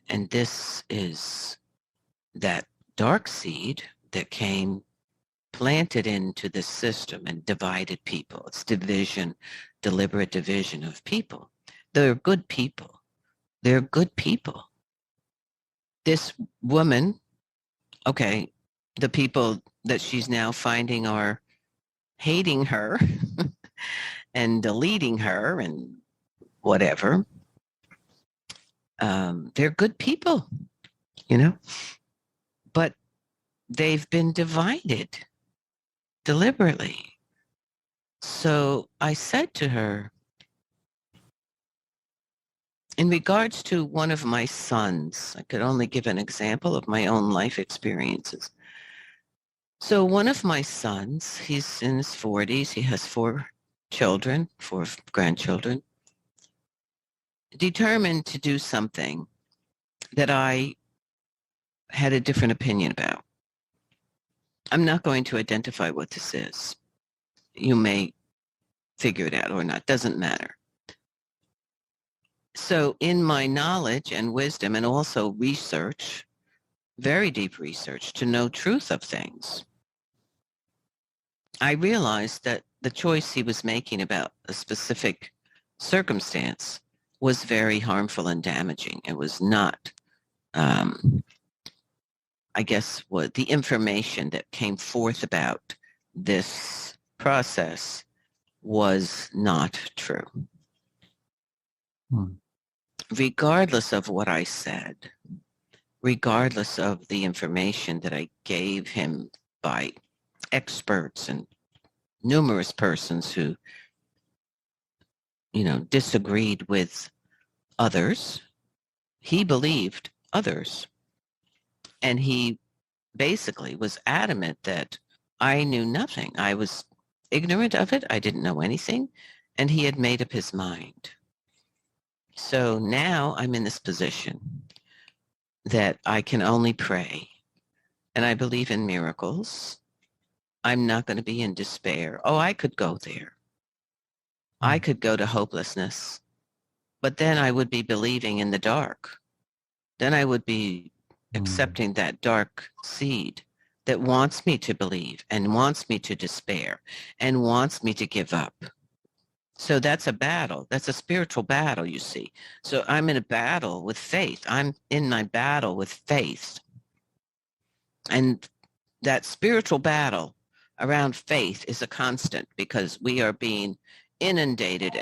And this is that dark seed that came planted into the system and divided people. It's division, deliberate division of people. They're good people. They're good people. This woman, okay, the people that she's now finding are hating her and deleting her and whatever. They're good people, but they've been divided deliberately. So I said to her, in regards to one of my sons, I could only give an example of my own life experiences. So one of my sons, he's in his 40s. He has 4 grandchildren, determined to do something that I had a different opinion about. I'm not going to identify what this is. You may figure it out or not. Doesn't matter. So in my knowledge and wisdom and also research, very deep research to know truth of things, I realized that the choice he was making about a specific circumstance was very harmful and damaging. It was not, I guess, what the information that came forth about this process was not true. Hmm. Regardless of what I said, regardless of the information that I gave him by experts and numerous persons who, disagreed with others, he believed others. And he basically was adamant that I knew nothing. I was ignorant of it. I didn't know anything. And he had made up his mind. So now I'm in this position that I can only pray. And I believe in miracles. I'm not going to be in despair. Oh, I could go there. I could go to hopelessness. But then I would be believing in the dark. Then I would be accepting that dark seed that wants me to believe and wants me to despair and wants me to give up. So that's a battle. That's a spiritual battle, you see. So I'm in a battle with faith. I'm in my battle with faith. And that spiritual battle around faith is a constant because we are being inundated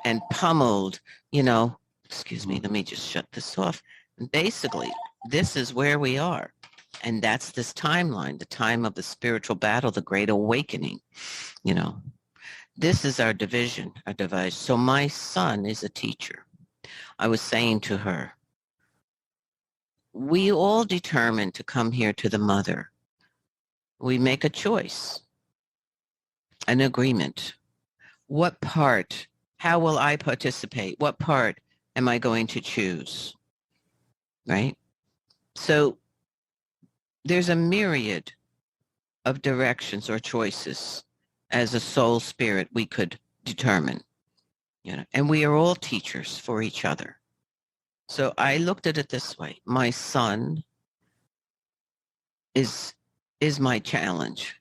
and pummeled, excuse me, let me just shut this off. And basically, this is where we are. And that's this timeline, the time of the spiritual battle, the great awakening, This is our division, our device. So my son is a teacher. I was saying to her, we all determined to come here to the mother. We make a choice, an agreement. What part, how will I participate? What part am I going to choose? Right? So there's a myriad of directions or choices as a soul spirit we could determine, and we are all teachers for each other. So I looked at it this way. My son is my challenge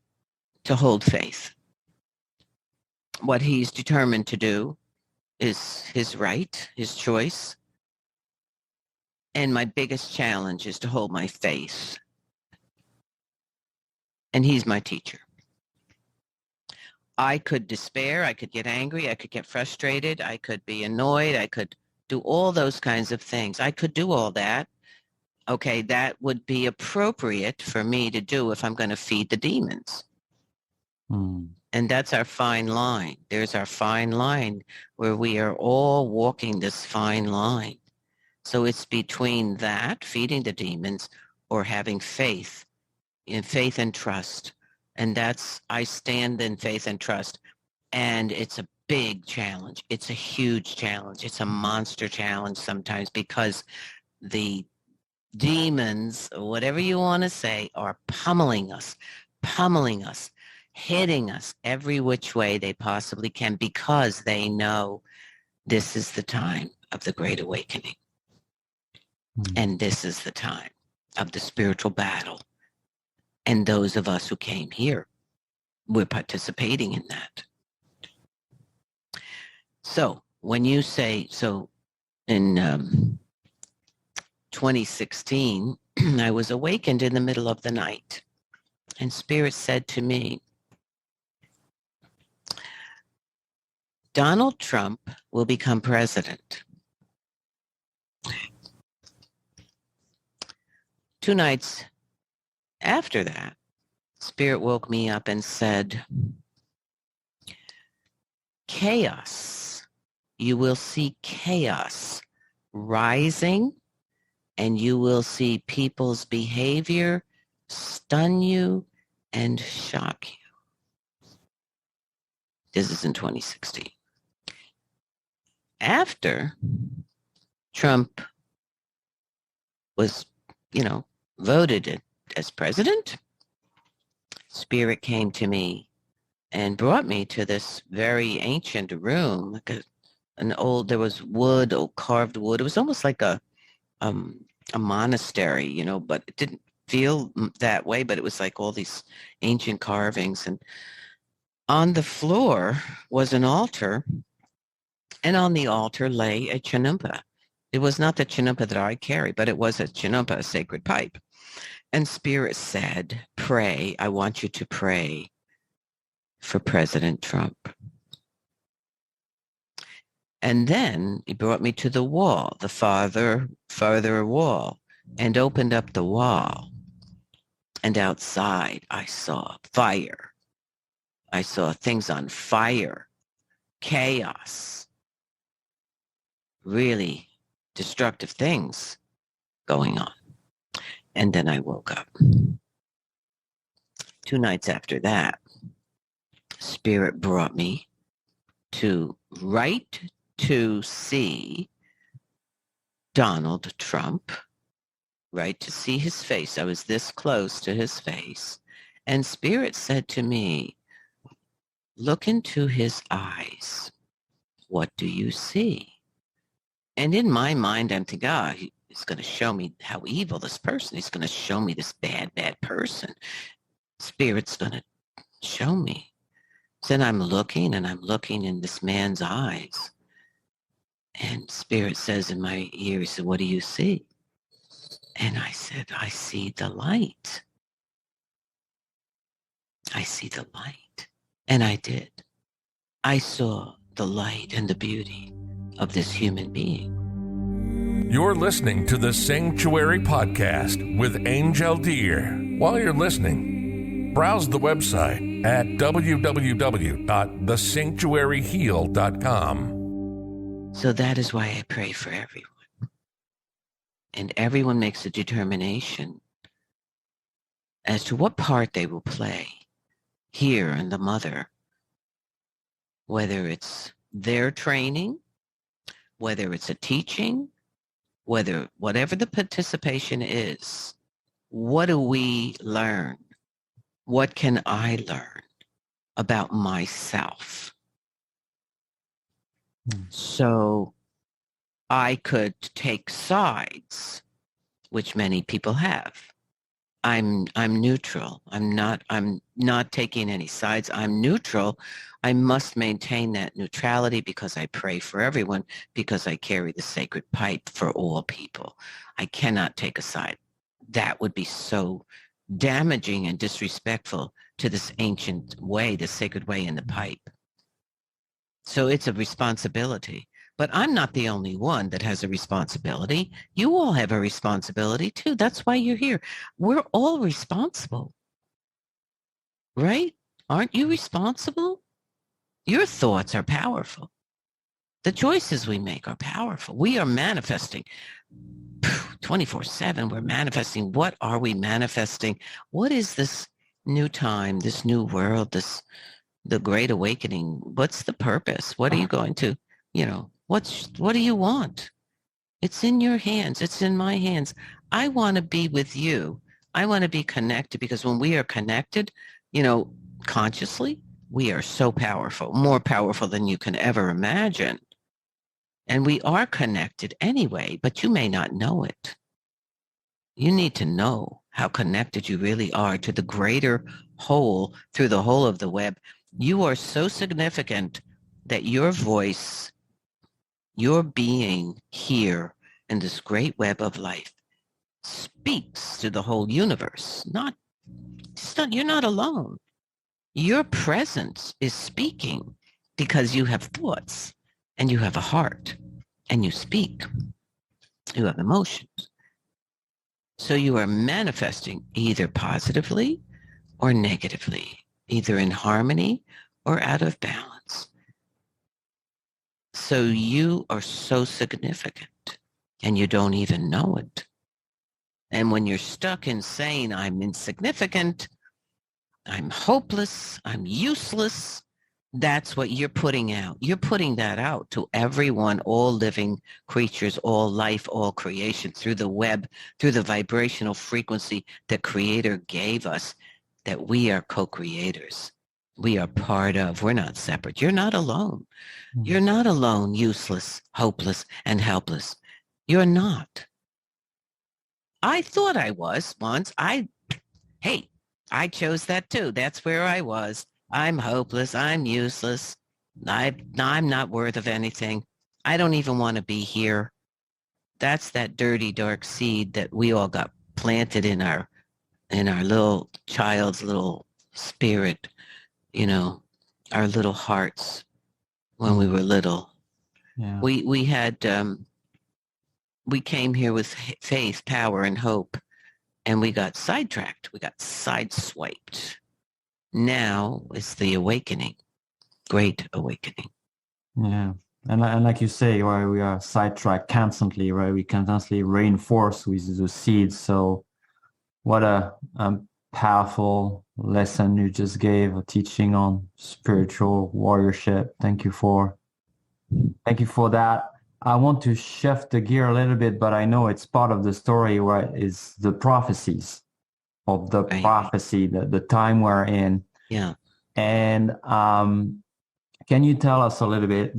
to hold faith. What he's determined to do is his right, his choice. And my biggest challenge is to hold my faith. And he's my teacher. I could despair, I could get angry, I could get frustrated, I could be annoyed, I could do all those kinds of things. I could do all that. Okay, that would be appropriate for me to do if I'm going to feed the demons. And that's our fine line. There's our fine line where we are all walking this fine line. So it's between that, feeding the demons, or having faith, in faith and trust. And that's, I stand in faith and trust. And it's a big challenge. It's a huge challenge. It's a monster challenge sometimes because the demons, whatever you want to say, are pummeling us, hitting us every which way they possibly can because they know this is the time of the Great Awakening. And this is the time of the spiritual battle. And those of us who came here, we're participating in that. So when you say, so in 2016, I was awakened in the middle of the night. And Spirit said to me, Donald Trump will become president. 2 nights after that, Spirit woke me up and said, chaos, you will see chaos rising, and you will see people's behavior stun you and shock you. This is in 2016. After Trump was, voted as president, Spirit came to me and brought me to this very ancient room, there was wood, old carved wood. It was almost like a monastery, but it didn't feel that way, but it was like all these ancient carvings. And on the floor was an altar, and on the altar lay a chanumpa. It was not the chanumpa that I carry, but it was a chanumpa, a sacred pipe. And Spirit said, pray, I want you to pray for President Trump. And then he brought me to the wall, the farther wall, and opened up the wall. And outside, I saw fire. I saw things on fire, chaos, really destructive things going on. And then I woke up. 2 nights after that, Spirit brought me right to see Donald Trump, right to see his face. I was this close to his face. And Spirit said to me, look into his eyes. What do you see? And in my mind, I'm thinking, he's going to show me how evil this person. He's going to show me this bad, bad person. Spirit's going to show me. Then I'm looking in this man's eyes. And Spirit says in my ear, he said, what do you see? And I said, I see the light. I see the light. And I did. I saw the light and the beauty of this human being. You're listening to the Sanctuary Podcast with Angel Deer. While you're listening, browse the website at www.thesanctuaryheal.com. So that is why I pray for everyone. And everyone makes a determination as to what part they will play here in the mother, whether it's their training, whether it's a teaching, whatever the participation is. What do we learn? What can I learn about myself? So I could take sides, which many people have. I'm neutral. I'm not taking any sides. I'm neutral. I must maintain that neutrality because I pray for everyone, because I carry the sacred pipe for all people. I cannot take a side. That would be so damaging and disrespectful to this ancient way, the sacred way in the pipe. So it's a responsibility. But I'm not the only one that has a responsibility. You all have a responsibility too. That's why you're here. We're all responsible. Right? Aren't you responsible? Your thoughts are powerful. The choices we make are powerful. We are manifesting 24/7. We're manifesting. What are we manifesting? What is this new time, this new world, the great awakening? What's the purpose? What are you going to, what do you want? It's in your hands. It's in my hands. I want to be with you. I want to be connected, because when we are connected, consciously, we are so powerful, more powerful than you can ever imagine. And we are connected anyway, but you may not know it. You need to know how connected you really are to the greater whole through the whole of the web. You are so significant that your voice, your being here in this great web of life speaks to the whole universe. You're not alone. Your presence is speaking because you have thoughts and you have a heart and you speak. You have emotions. So you are manifesting either positively or negatively, either in harmony or out of balance. So you are so significant and you don't even know it. And when you're stuck in saying, I'm insignificant, I'm hopeless, I'm useless, that's what you're putting out. You're putting that out to everyone, all living creatures, all life, all creation, through the web, through the vibrational frequency the Creator gave us, that we are co-creators. We are part of. We're not separate. You're not alone. You're not alone, useless, hopeless, and helpless. You're not. I thought I was once. I chose that too. That's where I was. I'm hopeless. I'm useless. I'm not worth of anything. I don't even want to be here. That's that dirty, dark seed that we all got planted in our little child's little spirit, our little hearts when we were little. Yeah. We had we came here with faith, power, and hope, and we got sidetracked. We got sideswiped. Now it's the awakening, great awakening. Yeah. And like you say, right, we are sidetracked constantly, right? We constantly reinforce with the seeds. So what a powerful lesson you just gave, a teaching on spiritual warriorship. Thank you for that. I want to shift the gear a little bit, but I know it's part of the story, right? Is the prophecies of the Right. prophecy, the time we're in. Yeah. And can you tell us a little bit?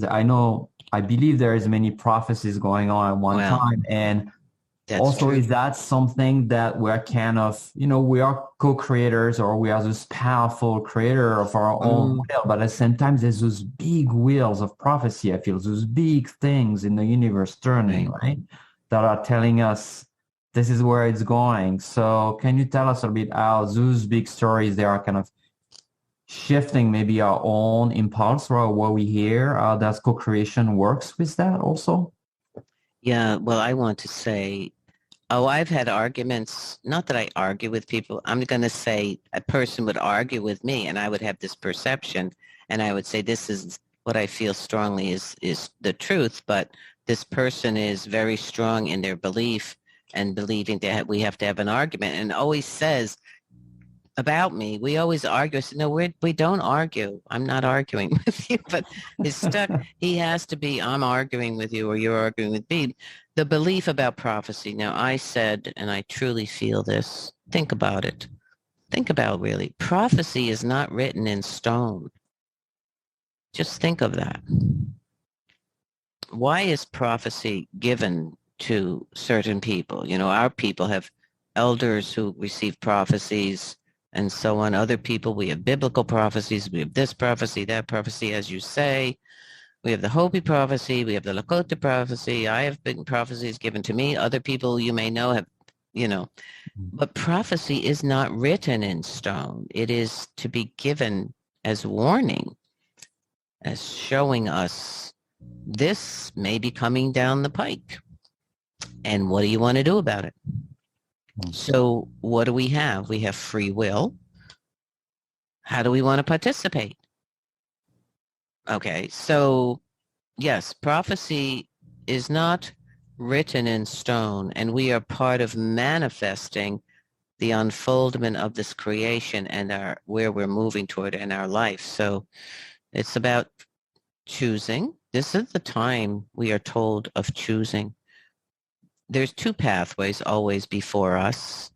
I believe there is many prophecies going on at one time, and also true. is that something that we're kind of, we are co-creators, or we are this powerful creator of our own will, but at the same time, there's those big wheels of prophecy. I feel those big things in the universe turning, right? That are telling us this is where it's going. So can you tell us a bit how those big stories, they are kind of shifting maybe our own impulse or what we hear, how that co-creation works with that also? Yeah, well, I want to say, I've had arguments, not that I argue with people. I'm going to say a person would argue with me and I would have this perception and I would say, this is what I feel strongly is the truth. But this person is very strong in their belief and believing that we have to have an argument, and always says about me, we always argue. I said, no, we don't argue. I'm not arguing with you, but he's stuck. He has to be, I'm arguing with you or you're arguing with me. The belief about prophecy. Now, I said, and I truly feel this, think about it. Think about really. Prophecy is not written in stone. Just think of that. Why is prophecy given to certain people? Our people have elders who receive prophecies and so on. Other people, we have biblical prophecies. We have this prophecy, that prophecy, as you say. We have the Hopi prophecy. We have the Lakota prophecy. I have been prophecies given to me. Other people you may know have, But prophecy is not written in stone. It is to be given as warning, as showing us this may be coming down the pike. And what do you want to do about it? So what do we have? We have free will. How do we want to participate? Okay, so yes, prophecy is not written in stone, and we are part of manifesting the unfoldment of this creation and where we're moving toward in our life. So it's about choosing. This is the time we are told of choosing. There's two pathways always before us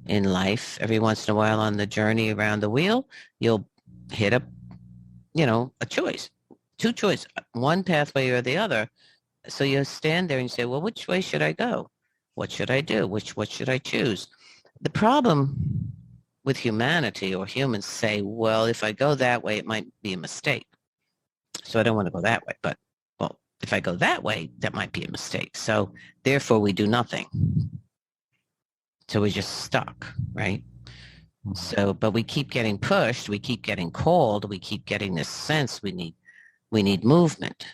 in life. Every once in a while on the journey around the wheel, you'll hit a choice, two choices, one pathway or the other. So you stand there and you say, well, which way should I go? What should I do? What should I choose? The problem with humanity, or humans say, well, if I go that way, it might be a mistake. So I don't want to go that way. But, well, if I go that way, that might be a mistake. So therefore, we do nothing. So we're just stuck, right? Mm-hmm. So, but we keep getting pushed. We keep getting called. We keep getting this sense we need movement.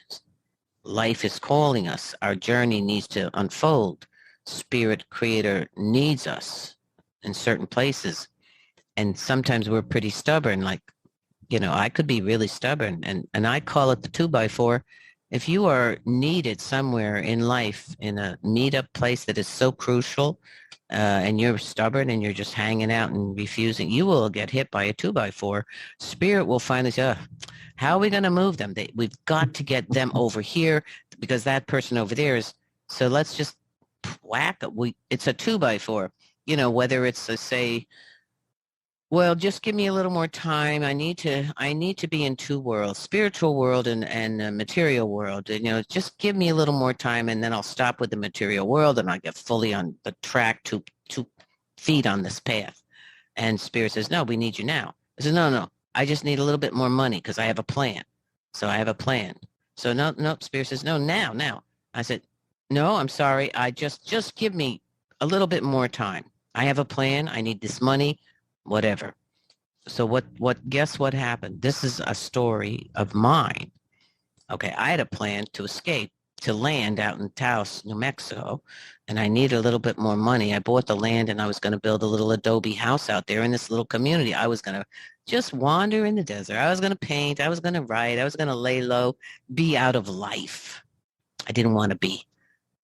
Life is calling us. Our journey needs to unfold. Spirit creator needs us in certain places. And sometimes we're pretty stubborn. Like, I could be really stubborn, and I call it the 2x4. If you are needed somewhere in life, in a meetup place that is so crucial, and you're stubborn and you're just hanging out and refusing, you will get hit by a 2x4. Spirit will finally say, how are we going to move them? We've got to get them over here because that person over there is, so let's just whack it. It's a 2x4, whether it's say, well, just give me a little more time. I need to be in two worlds, spiritual world and material world. And, just give me a little more time, and then I'll stop with the material world and I get fully on the track, 2 feet on this path. And Spirit says, no, we need you now. I said, no, I just need a little bit more money because I have a plan. So I have a plan. So no, Spirit says, no, now. I said, no, I'm sorry. I just give me a little bit more time. I have a plan. I need this money. Whatever. So guess what happened? This is a story of mine. Okay, I had a plan to escape. to land out in Taos, New Mexico, and I needed a little bit more money. I bought the land and I was going to build a little adobe house out there in this little community. I was going to just wander in the desert. I was going to paint. I was going to write. I was going to lay low, be out of life. I didn't want to be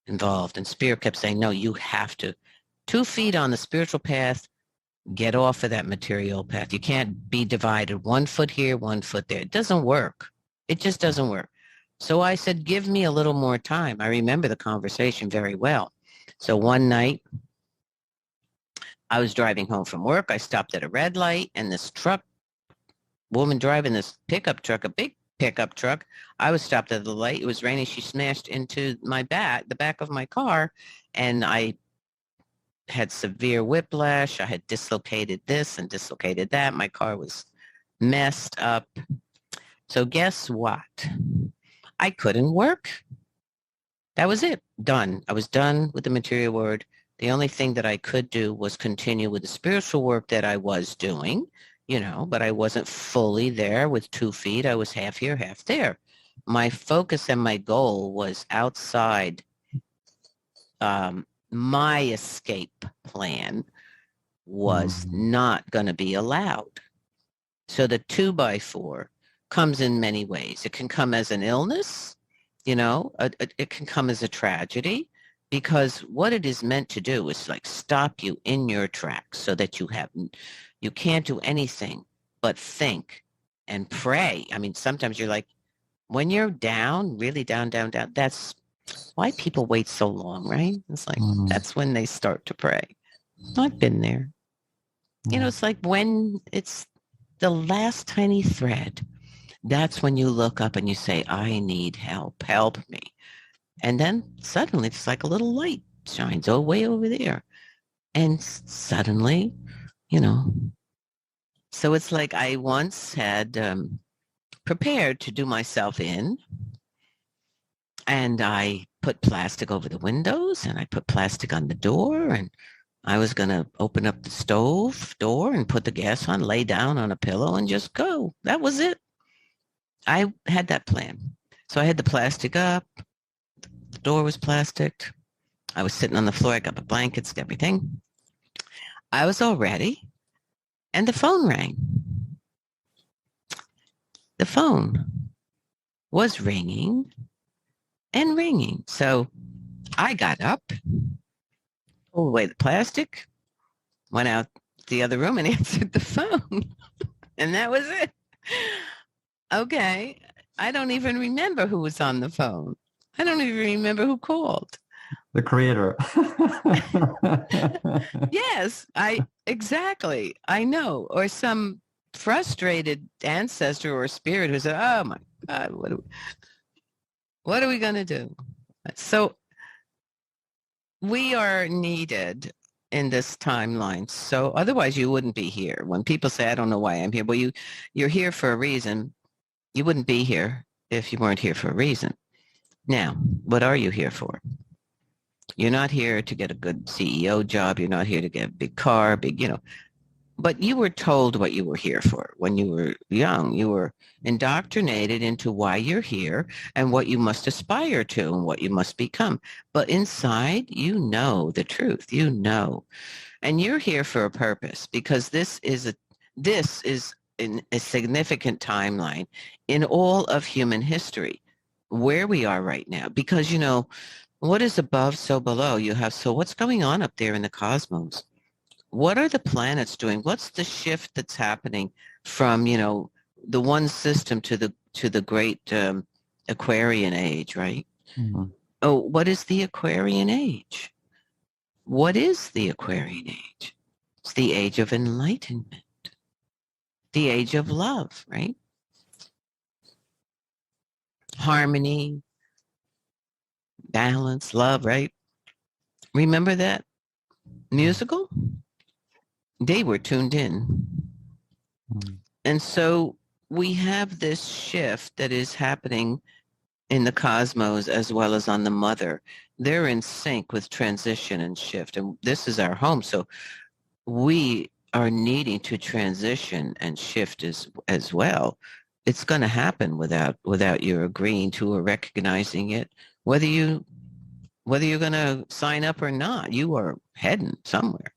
involved. And Spirit kept saying, no, you have to. 2 feet on the spiritual path, get off of that material path. You can't be divided 1 foot here, 1 foot there. It doesn't work. It just doesn't work. So I said, give me a little more time. I remember the conversation very well. So one night, I was driving home from work. I stopped at a red light, and this woman driving this pickup truck, a big pickup truck. I was stopped at the light. It was raining. She smashed into the back of my car, and I had severe whiplash. I had dislocated this and dislocated that. My car was messed up. So guess what? I couldn't work. That was it. Done. I was done with the material world. The only thing that I could do was continue with the spiritual work that I was doing, but I wasn't fully there with 2 feet. I was half here, half there. My focus and my goal was outside my escape plan was not going to be allowed. So the 2x4 comes in many ways. It can come as an illness, it can come as a tragedy, because what it is meant to do is like stop you in your tracks so that you can't do anything but think and pray. I mean, sometimes you're like, when you're down, really down, that's why people wait so long, right? It's like, that's when they start to pray. I've been there. It's like when it's the last tiny thread, that's when you look up and you say, I need help me. And then suddenly it's like a little light shines way over there. And suddenly, so it's like I once had prepared to do myself in, and I put plastic over the windows, and I put plastic on the door, and I was going to open up the stove door and put the gas on, lay down on a pillow and just go. That was it. I had that plan. So I had the plastic up. The door was plastic. I was sitting on the floor. I got the blankets, everything. I was all ready. And the phone rang. The phone was ringing and ringing. So I got up, pulled away the plastic, went out the other room and answered the phone. And that was it. Okay. I don't even remember who was on the phone. I don't even remember who called. The creator. Yes, exactly. I know. Or some frustrated ancestor or spirit who said, oh my God, what are we going to do? So we are needed in this timeline. So otherwise you wouldn't be here. When people say, I don't know why I'm here. Well, you're here for a reason. You wouldn't be here if you weren't here for a reason. Now, what are you here for? You're not here to get a good CEO job. You're not here to get a big car, but you were told what you were here for when you were young. You were indoctrinated into why you're here and what you must aspire to and what you must become. But inside, you know the truth, and you're here for a purpose, because this is in a significant timeline in all of human history, where we are right now. Because, what is above, so below. So what's going on up there in the cosmos? What are the planets doing? What's the shift that's happening from, the one system to the great Aquarian age, right? Mm-hmm. Oh, what is the Aquarian age? What is the Aquarian age? It's the age of enlightenment. The age of love, right? Harmony, balance, love, right? Remember that musical? They were tuned in. And so we have this shift that is happening in the cosmos as well as on the mother. They're in sync with transition and shift. And this is our home. So we are needing to transition and shift as well. It's going to happen without your agreeing to or recognizing it Whether you're going to sign up or not, you are heading somewhere.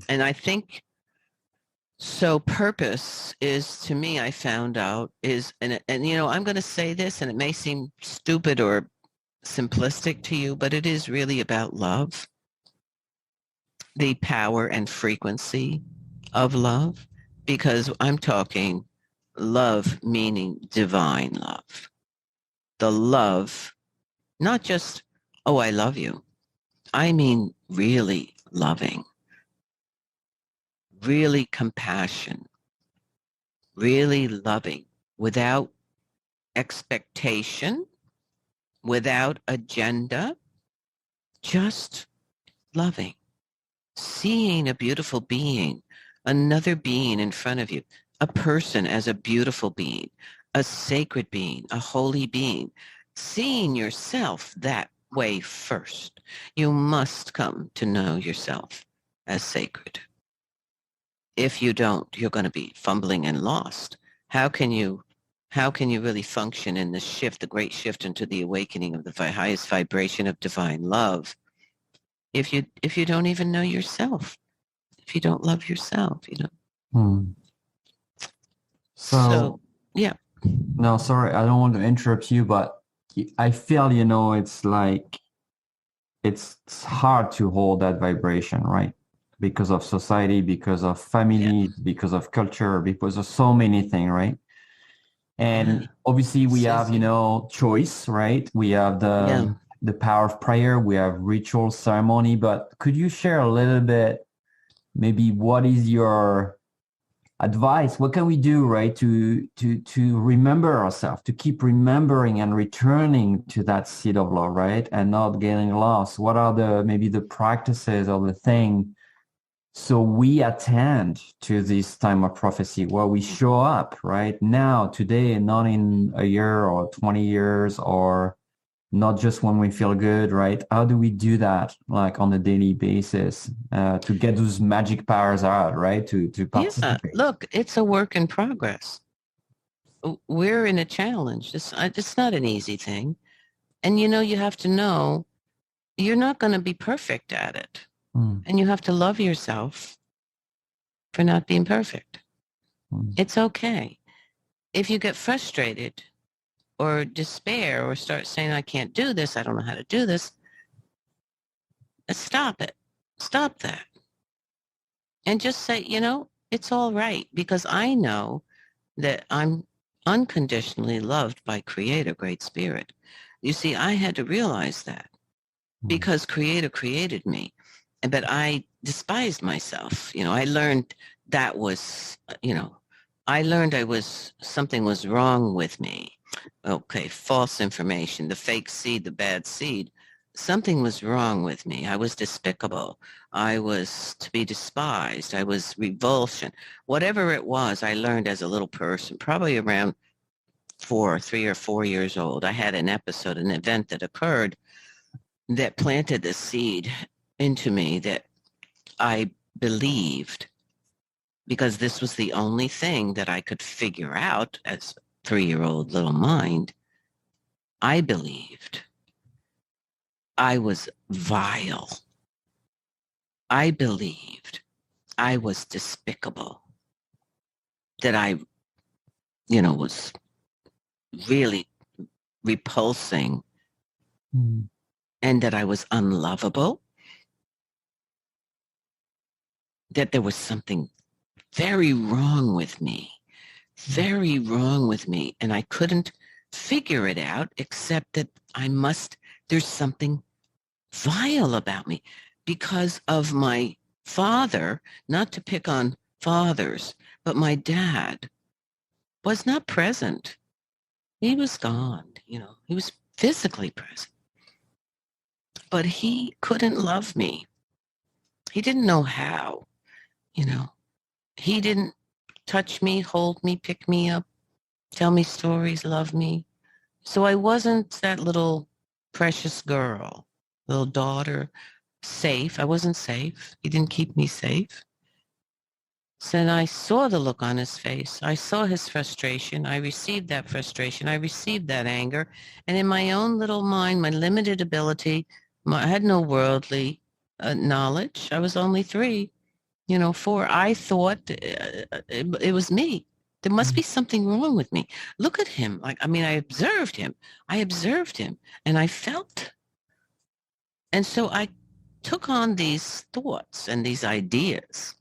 And I think so. Purpose is, to me, I found out is, and I'm going to say this, and it may seem stupid or simplistic to you, but it is really about love, the power and frequency of love, because I'm talking love, meaning divine love. The love, not just, oh, I love you. I mean, really loving, really compassion, really loving, without expectation, without agenda, just loving, seeing a beautiful being, another being in front of you, a person as a beautiful being, a sacred being, a holy being, seeing yourself that way first. You must come to know yourself as sacred. If you don't, you're going to be fumbling and lost. How can you really function in the shift, the great shift into the awakening of the highest vibration of divine love, if you don't even know yourself, if you don't love yourself, So yeah. No, sorry, I don't want to interrupt you, but I feel, it's like it's hard to hold that vibration, right? Because of society, because of family, because of culture, because of so many things, right? And obviously we have, choice, right? We have the power of prayer, we have ritual ceremony, but could you share a little bit, maybe what is your advice? What can we do, right, to remember ourselves, to keep remembering and returning to that seed of love, right, and not getting lost? What are maybe the practices or the thing so we attend to this time of prophecy where we show up right now, today, not in a year or 20 years, or not just when we feel good, right? How do we do that, like on a daily basis, to get those magic powers out, right? To participate. Yeah, look, it's a work in progress. We're in a challenge. It's not an easy thing. And you have to know you're not going to be perfect at it. And you have to love yourself for not being perfect. It's okay. If you get frustrated or despair or start saying, I can't do this, I don't know how to do this, stop it. Stop that. And just say, it's all right, because I know that I'm unconditionally loved by Creator, Great Spirit. You see, I had to realize that because Creator created me, but I despised myself. I learned that was, I learned something was wrong with me. Okay, false information, the fake seed, the bad seed. Something was wrong with me. I was despicable. I was to be despised. I was revulsion. Whatever it was, I learned as a little person, probably around 3 or 4 years old. I had an episode, an event that occurred that planted the seed into me that I believed, because this was the only thing that I could figure out as a 3-year-old little mind. I believed I was vile. I believed I was despicable, that I, was really repulsing, and that I was unlovable, that there was something very wrong with me, and I couldn't figure it out, except that there's something vile about me because of my father. Not to pick on fathers, but my dad was not present. He was gone, he was physically present, but he couldn't love me. He didn't know how, he didn't touch me, hold me, pick me up, tell me stories, love me. So I wasn't that little precious girl, little daughter, safe. I wasn't safe. He didn't keep me safe. So then I saw the look on his face. I saw his frustration. I received that frustration. I received that anger. And in my own little mind, my limited ability, I had no worldly knowledge. I was only 3, 4. I thought it was me. There must be something wrong with me. Look at him. I observed him. And I felt. And so I took on these thoughts and these ideas.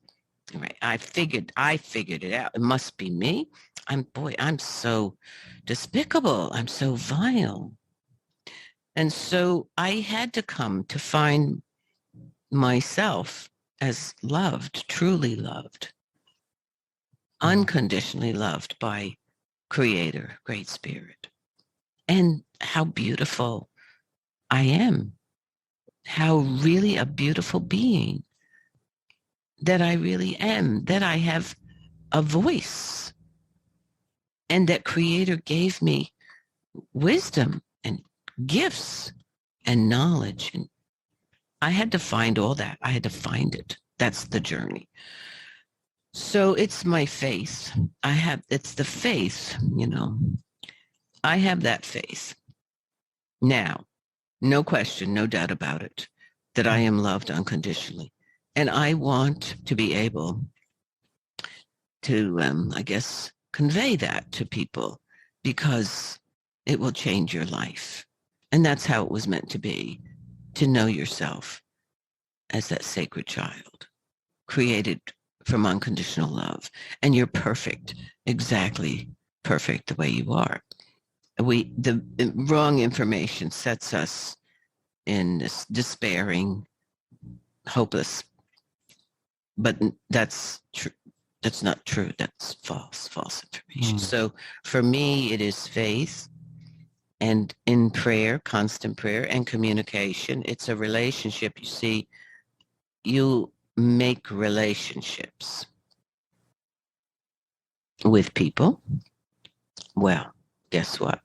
Right. I figured it out. It must be me. I'm so despicable. I'm so vile. And so I had to come to find myself as loved, truly loved, unconditionally loved by Creator, Great Spirit. And how beautiful I am. How really a beautiful being that I really am, that I have a voice, and that Creator gave me wisdom and gifts and knowledge. And I had to find all that. I had to find it. That's the journey. So it's my faith. It's the faith, I have that faith. Now, no question, no doubt about it, that I am loved unconditionally. And I want to be able to, convey that to people, because it will change your life. And that's how it was meant to be, to know yourself as that sacred child, created from unconditional love. And you're perfect, exactly perfect the way you are. The wrong information sets us in this despairing, hopeless. But that's true. That's not true. That's false information. So for me, it is faith, and in prayer, constant prayer and communication. It's a relationship. You see, you make relationships with people. Well, guess what?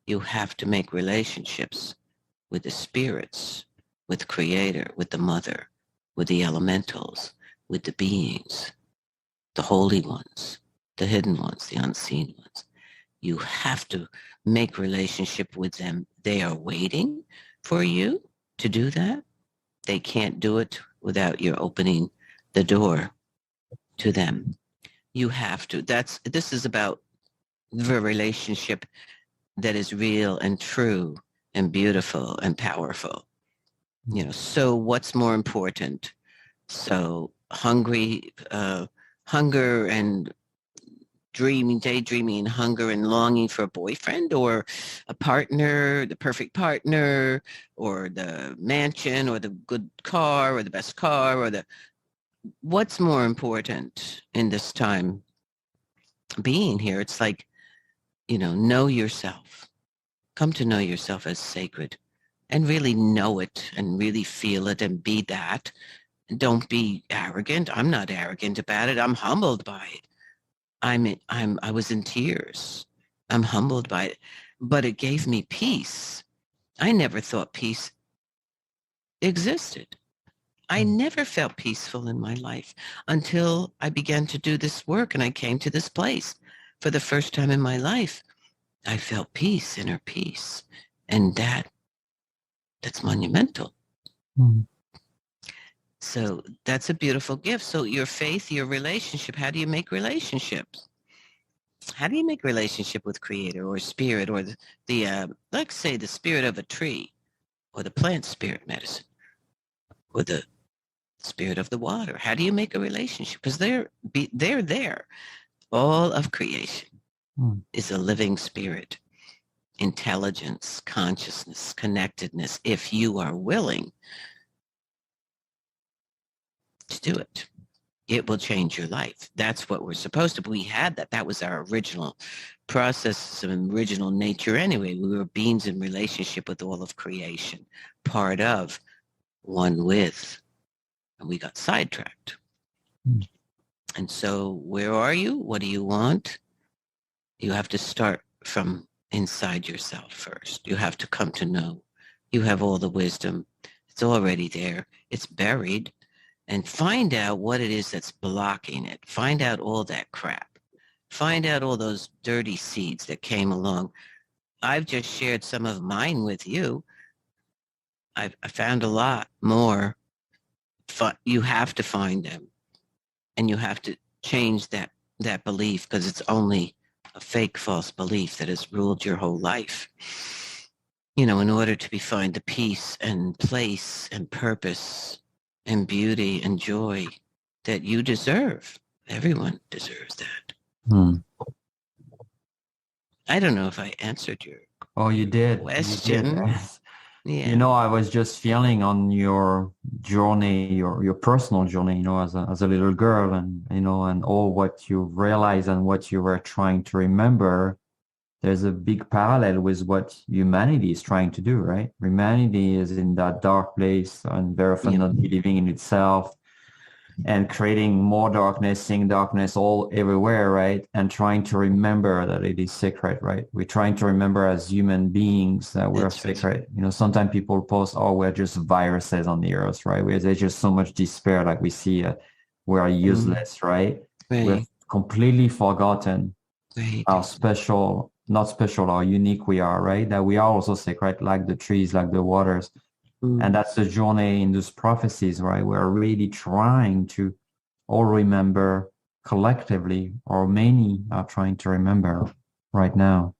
You have to make relationships with the spirits, with Creator, with the Mother, with the elementals, with the beings, the holy ones, the hidden ones, the unseen ones. You have to make relationship with them. They are waiting for you to do that. They can't do it without your opening the door to them. You have to. This is about the relationship that is real and true and beautiful and powerful. So what's more important? So hunger and daydreaming, hunger and longing for a boyfriend or a partner, the perfect partner, or the mansion, or the good car, or the best car, or what's more important in this time being here? It's like, know yourself. Come to know yourself as sacred, and really know it, and really feel it, and be that. Don't be arrogant. I'm not arrogant about it. I'm humbled by it. I was in tears. I'm humbled by it, but it gave me peace. I never thought peace existed. I never felt peaceful in my life until I began to do this work, and I came to this place for the first time in my life. I felt peace, inner peace, and that's monumental. So that's a beautiful gift. So your faith, your relationship, how do you make relationships? How do you make relationship with Creator or Spirit, or let's say the spirit of a tree, or the plant spirit medicine, or the spirit of the water? How do you make a relationship? Because they're there. All of creation is a living spirit, intelligence, consciousness, connectedness, if you are willing to do it. It will change your life. That's what we're supposed to. We had that. That was our original process of original nature anyway. We were beings in relationship with all of creation, part of, one with, and we got sidetracked. And so where are you? What do you want? You have to start from inside yourself first. You have to come to know. You have all the wisdom. It's already there. It's buried. and find out what it is that's blocking it. Find out all that crap. Find out all those dirty seeds that came along. I've just shared some of mine with you. I found a lot more. You have to find them, and you have to change that belief, because it's only a fake, false belief that has ruled your whole life. In order to find the peace and place and purpose and beauty and joy that you deserve. Everyone deserves that. I don't know if I answered your you did. question. You did. Yeah. I was just feeling on your journey, your personal journey, as a little girl, and and all what you realized and what you were trying to remember. There's a big parallel with what humanity is trying to do, right? Humanity is in that dark place and very often not believing in itself, and creating more darkness, seeing darkness all everywhere, right? And trying to remember that it is sacred, right? We're trying to remember as human beings that we're sacred. Right. Sometimes people post, "Oh, we're just viruses on the earth," right? Where there's just so much despair, like we see we are useless, right? We've completely forgotten how special, not special, how unique we are, right? That we are also sacred, like the trees, like the waters. And that's the journey in those prophecies, right? We're really trying to all remember collectively, or many are trying to remember right now.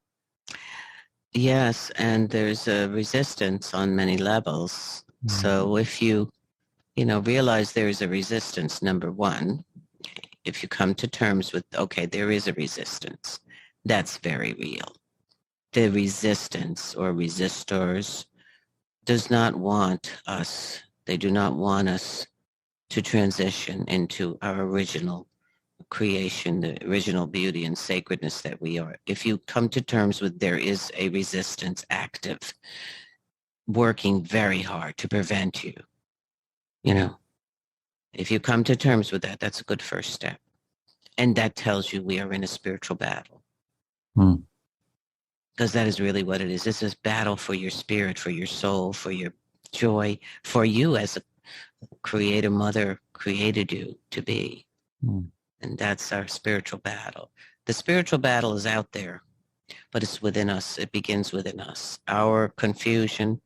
Yes, and there's a resistance on many levels. So if you, realize there's a resistance, number one, if you come to terms with, okay, there is a resistance, that's very real. The resistance or resistors does not want us, they do not want us to transition into our original creation, the original beauty and sacredness that we are. If you come to terms with there is a resistance active, working very hard to prevent you, if you come to terms with that, that's a good first step. And that tells you we are in a spiritual battle. Because that is really what it is. This is battle for your spirit, for your soul, for your joy, for you as a creator mother created you to be. And that's our spiritual battle. The spiritual battle is out there, but it's within us. It begins within us. Our confusion,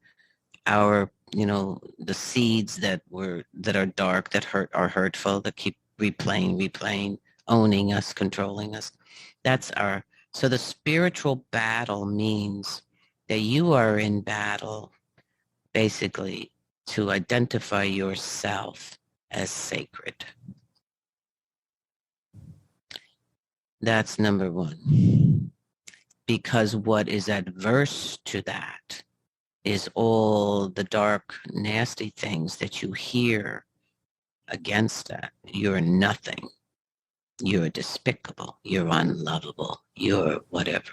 our, the seeds that are dark, that are hurtful, that keep replaying, owning us, controlling us. So the spiritual battle means that you are in battle, basically, to identify yourself as sacred. That's number one. Because what is adverse to that is all the dark, nasty things that you hear against that. You're nothing. You're despicable. You're unlovable. You're whatever.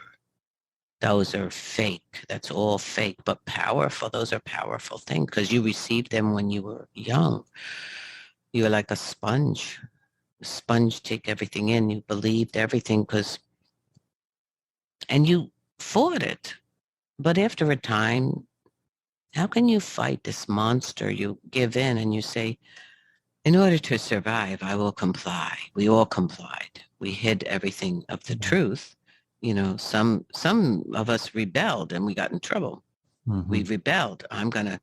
Those are fake. That's all fake, but powerful. Those are powerful things because you received them when you were young. You were like a sponge. A sponge take everything in. You believed everything and you fought it. But after a time, how can you fight this monster? You give in and you say, in order to survive, I will comply. We all complied. We hid everything of the truth. Some of us rebelled and we got in trouble. We rebelled. I know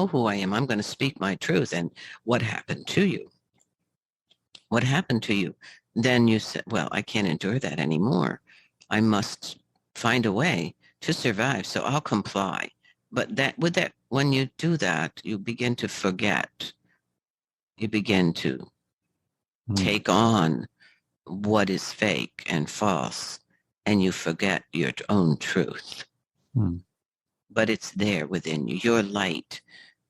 who I am. I'm going to speak my truth. And what happened to you? What happened to you? Then you said, well, I can't endure that anymore. I must find a way to survive. So I'll comply. But when you do that, you begin to forget. You begin to take on what is fake and false, and you forget your own truth. But it's there within you. Your light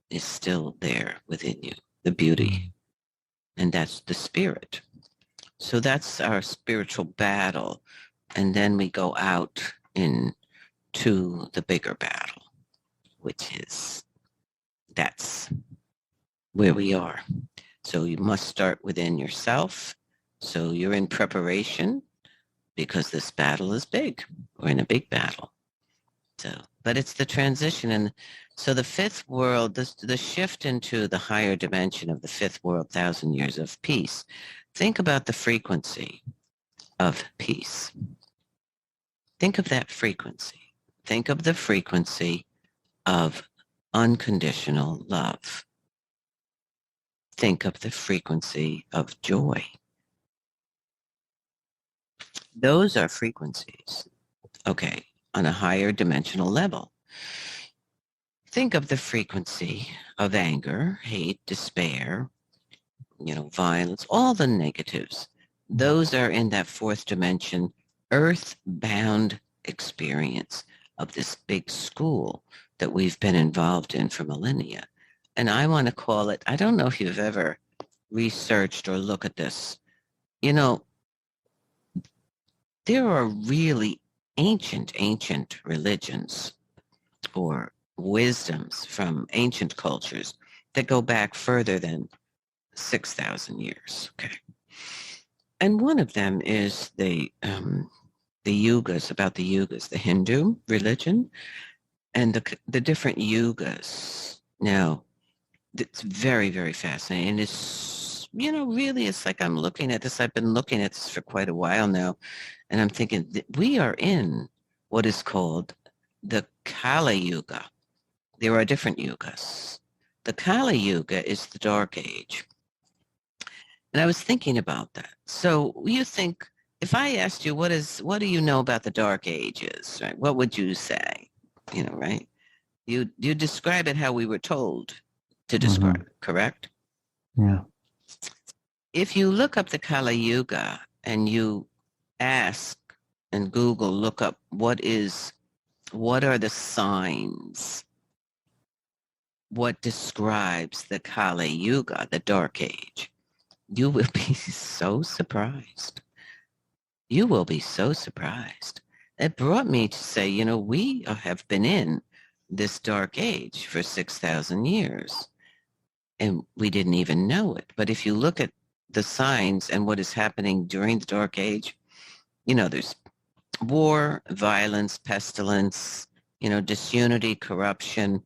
is still there within you, the beauty. And that's the spirit. So that's our spiritual battle. And then we go out into the bigger battle, which is, that's where we are. So you must start within yourself. So you're in preparation because this battle is big. We're in a big battle. So, but it's the transition, and So the fifth world, the shift into the higher dimension of the fifth world, 1,000 years of peace. Think about the frequency of peace. Think of that frequency. Think of the frequency of unconditional love. Think of the frequency of joy. Those are frequencies, okay, on a higher dimensional level. Think of the frequency of anger, hate, despair, violence, all the negatives. Those are in that fourth dimension, earth-bound experience of this big school that we've been involved in for millennia. And I want to call it, I don't know if you've ever researched or looked at this. There are really ancient religions or wisdoms from ancient cultures that go back further than 6,000 years. Okay. And one of them is the yugas, about the yugas, the Hindu religion and the different yugas. Now, it's very, very fascinating. And it's, really, it's like I'm looking at this. I've been looking at this for quite a while now. And I'm thinking that we are in what is called the Kali Yuga. There are different yugas. The Kali Yuga is the Dark Age. And I was thinking about that. So you think, if I asked you, what do you know about the Dark Ages, right? What would you say? Right? You describe it how we were told to describe it, correct? Yeah. If you look up the Kali Yuga and you ask and Google, look up what are the signs? What describes the Kali Yuga, the Dark Age? You will be so surprised. You will be so surprised. It brought me to say, we have been in this Dark Age for 6,000 years, and we didn't even know it. But if you look at the signs and what is happening during the Dark Age, there's war, violence, pestilence, disunity, corruption,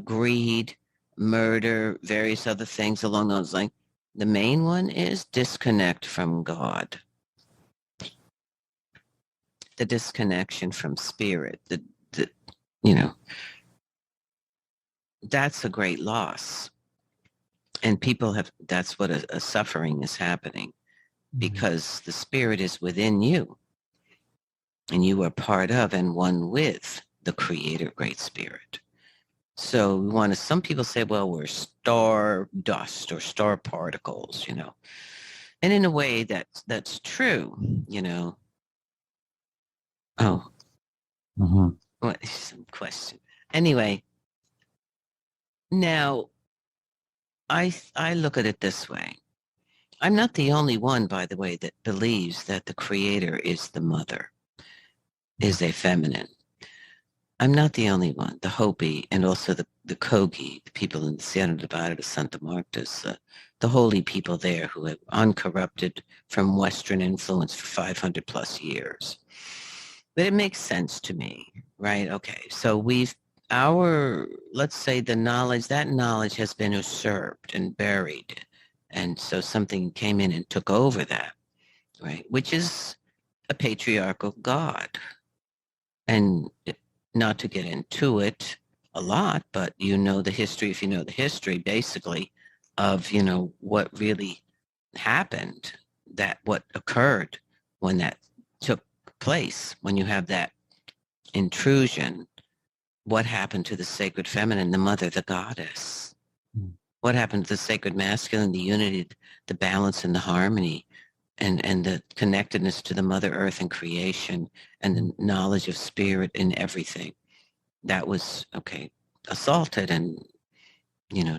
greed, murder, various other things along those lines. The main one is disconnect from God. The disconnection from spirit, that's a great loss. And that's what a suffering is happening, because the spirit is within you and you are part of and one with the Creator, Great Spirit. So some people say, well, we're star dust or star particles, and in a way that's true, Oh, what some question. Anyway, now I look at it this way. I'm not the only one, by the way, that believes that the Creator is the mother, is a feminine. I'm not the only one. The Hopi and also the Kogi, the people in the Sierra Nevada de Santa Marta, the holy people there who have uncorrupted from Western influence for 500 plus years. But it makes sense to me, right? Okay, so let's say that knowledge has been usurped and buried. And so something came in and took over that, right? Which is a patriarchal God. And not to get into it a lot, but if you know the history, basically, of, what really happened, what occurred when that took place, when you have that intrusion, what happened to the sacred feminine, the mother, the goddess? What happened to the sacred masculine, the unity, the balance and the harmony, and the connectedness to the Mother Earth and creation, and the knowledge of spirit in everything? That was, assaulted and,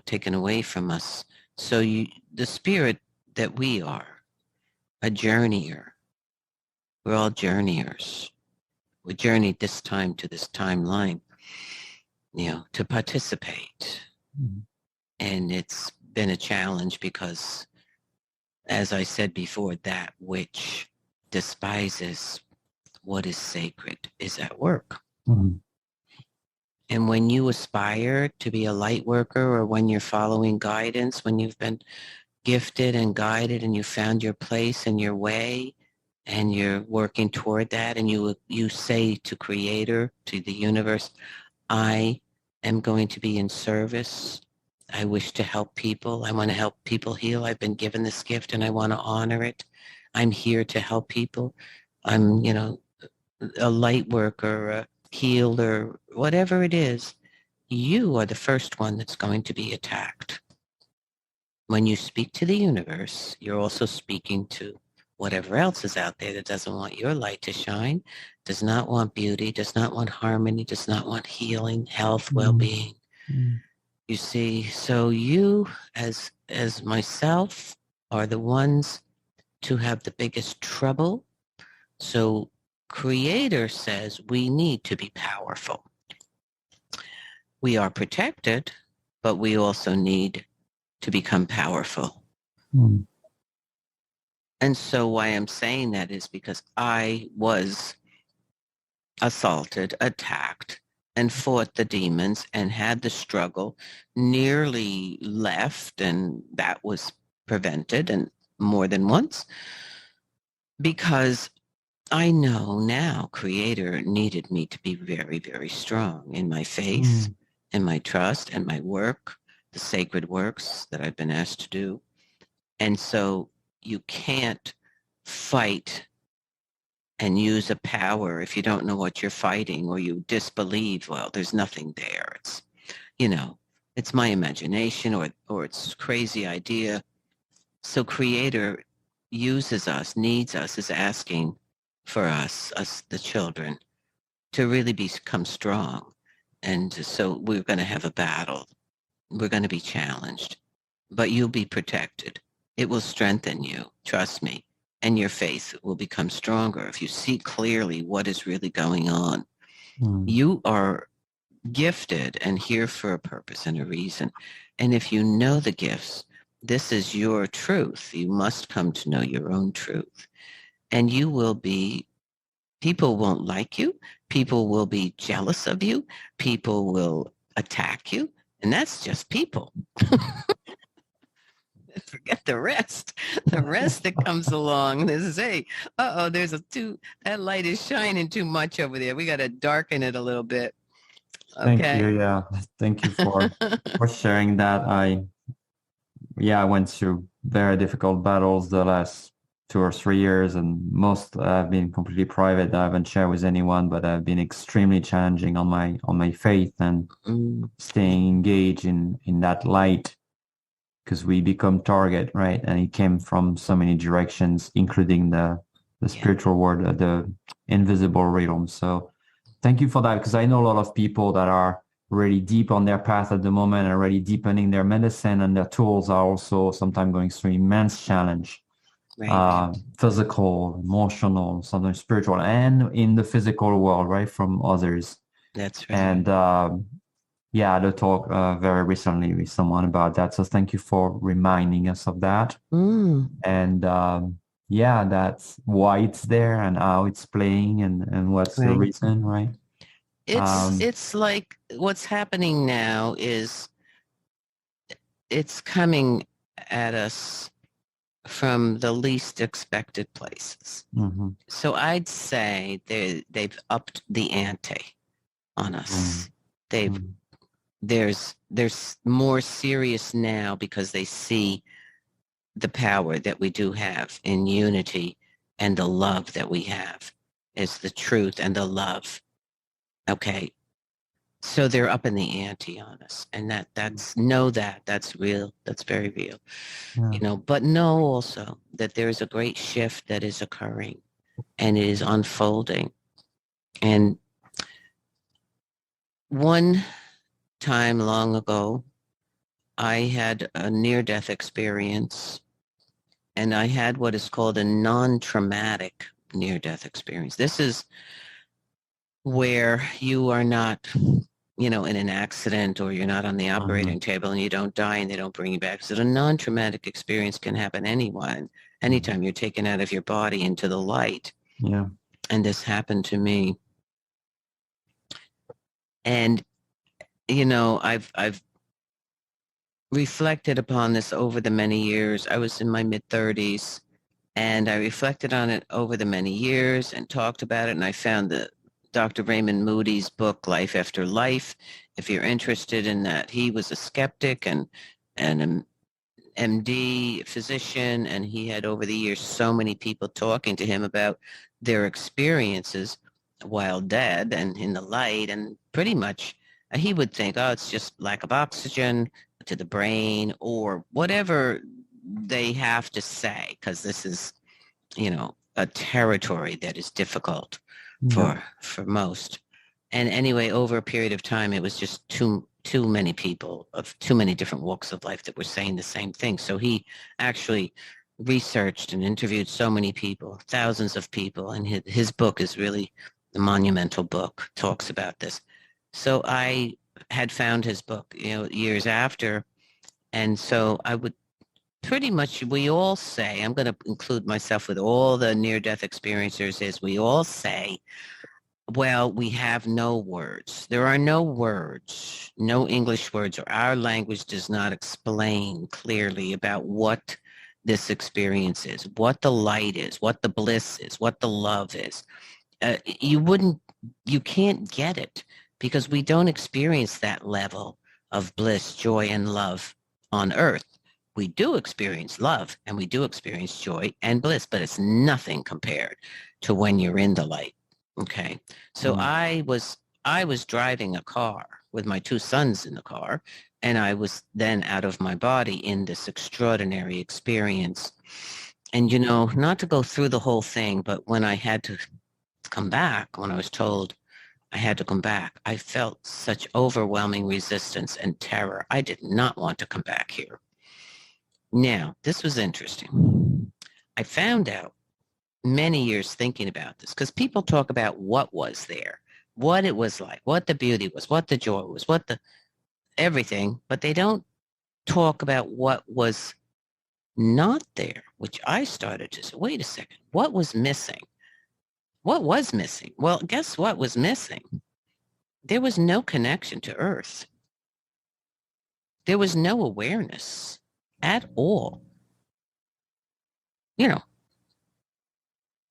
taken away from us. So the spirit that we are, a journeyer, we're all journeyers. We journeyed this time to this timeline, to participate. And it's been a challenge because, as I said before, that which despises what is sacred is at work. And when you aspire to be a light worker, or when you're following guidance, when you've been gifted and guided and you found your place and your way and you're working toward that, and you say to Creator, to the universe, I am going to be in service. I wish to help people. I want to help people heal. I've been given this gift and I want to honor it. I'm here to help people. I'm, a light worker, a healer, whatever it is. You are the first one that's going to be attacked. When you speak to the universe, you're also speaking to whatever else is out there that doesn't want your light to shine, does not want beauty, does not want harmony, does not want healing, health, well-being. You see, so you as myself are the ones to have the biggest trouble. So Creator says we need to be powerful. We are protected, but we also need to become powerful. And so why I'm saying that is because I was assaulted, attacked, and fought the demons and had the struggle, nearly left, and that was prevented, and more than once, because I know now Creator needed me to be very, very strong in my faith, in my trust, and my work, the sacred works that I've been asked to do. And so you can't fight and use a power if you don't know what you're fighting, or you disbelieve, well, there's nothing there. It's, it's my imagination, or it's a crazy idea. So Creator uses us, needs us, is asking for us, the children, to really become strong. And so we're going to have a battle. We're going to be challenged, but you'll be protected. It will strengthen you, trust me, and your faith will become stronger if you see clearly what is really going on. You are gifted and here for a purpose and a reason. And if you know the gifts, this is your truth. You must come to know your own truth. And you will be, people won't like you. People will be jealous of you. People will attack you. And that's just people. Forget the rest. The rest that comes along. This is, hey, there's that light is shining too much over there. We got to darken it a little bit. Okay. Thank you. Yeah. Thank you for sharing that. I went through very difficult battles the last 2 or 3 years, and most have been completely private. I haven't shared with anyone, but have been extremely challenging on my faith and staying engaged in that light, because we become target, right? And it came from so many directions, including the spiritual world, the invisible realm. So thank you for that, because I know a lot of people that are really deep on their path at the moment and really deepening their medicine, and their tools are also sometimes going through immense challenge. Right. Physical, emotional, sometimes spiritual, and in the physical world, right, from others. That's right. And I had a talk very recently with someone about that. So thank you for reminding us of that. And that's why it's there and how it's playing and what's the reason, right? It's like what's happening now is it's coming at us from the least expected places. So I'd say they've upped the ante on us. There's more serious now because they see the power that we do have in unity, and the love that we have is the truth and the love. Okay. So they're up in the ante on us, and that's real. That's very real. But know also that there's a great shift that is occurring, and it is unfolding. And one time long ago, I had a near-death experience, and I had what is called a non-traumatic near-death experience. This is where you are not, in an accident, or you're not on the operating table and you don't die and they don't bring you back. So a non-traumatic experience can happen anytime you're taken out of your body into the light. Yeah. And this happened to me. And I've reflected upon this over the many years. I was in my mid-30s, and I reflected on it over the many years and talked about it, and I found the Dr. Raymond Moody's book, Life After Life. If you're interested in that, he was a skeptic and an MD physician, and he had over the years so many people talking to him about their experiences while dead and in the light, and pretty much he would think, oh, it's just lack of oxygen to the brain or whatever they have to say, because this is, a territory that is difficult Yeah. for most. And anyway, over a period of time, it was just too many people of too many different walks of life that were saying the same thing. So he actually researched and interviewed so many people, thousands of people, and his book is really the monumental book, talks about this. So I had found his book, years after, and so I would pretty much, we all say, I'm going to include myself with all the near-death experiencers, is we all say, well, we have no words. There are no words, no English words, or our language does not explain clearly about what this experience is, what the light is, what the bliss is, what the love is. You can't get it because we don't experience that level of bliss, joy, and love on earth. We do experience love and we do experience joy and bliss, but it's nothing compared to when you're in the light. Okay. So I was driving a car with my two sons in the car, and I was then out of my body in this extraordinary experience. And, not to go through the whole thing, but when I had to come back, when I was told I had to come back, I felt such overwhelming resistance and terror. I did not want to come back here. Now, this was interesting. I found out many years thinking about this because people talk about what was there, what it was like, what the beauty was, what the joy was, what the everything, but they don't talk about what was not there, which I started to say, wait a second, what was missing? What was missing? Well, guess what was missing? There was no connection to earth. There was no awareness at all.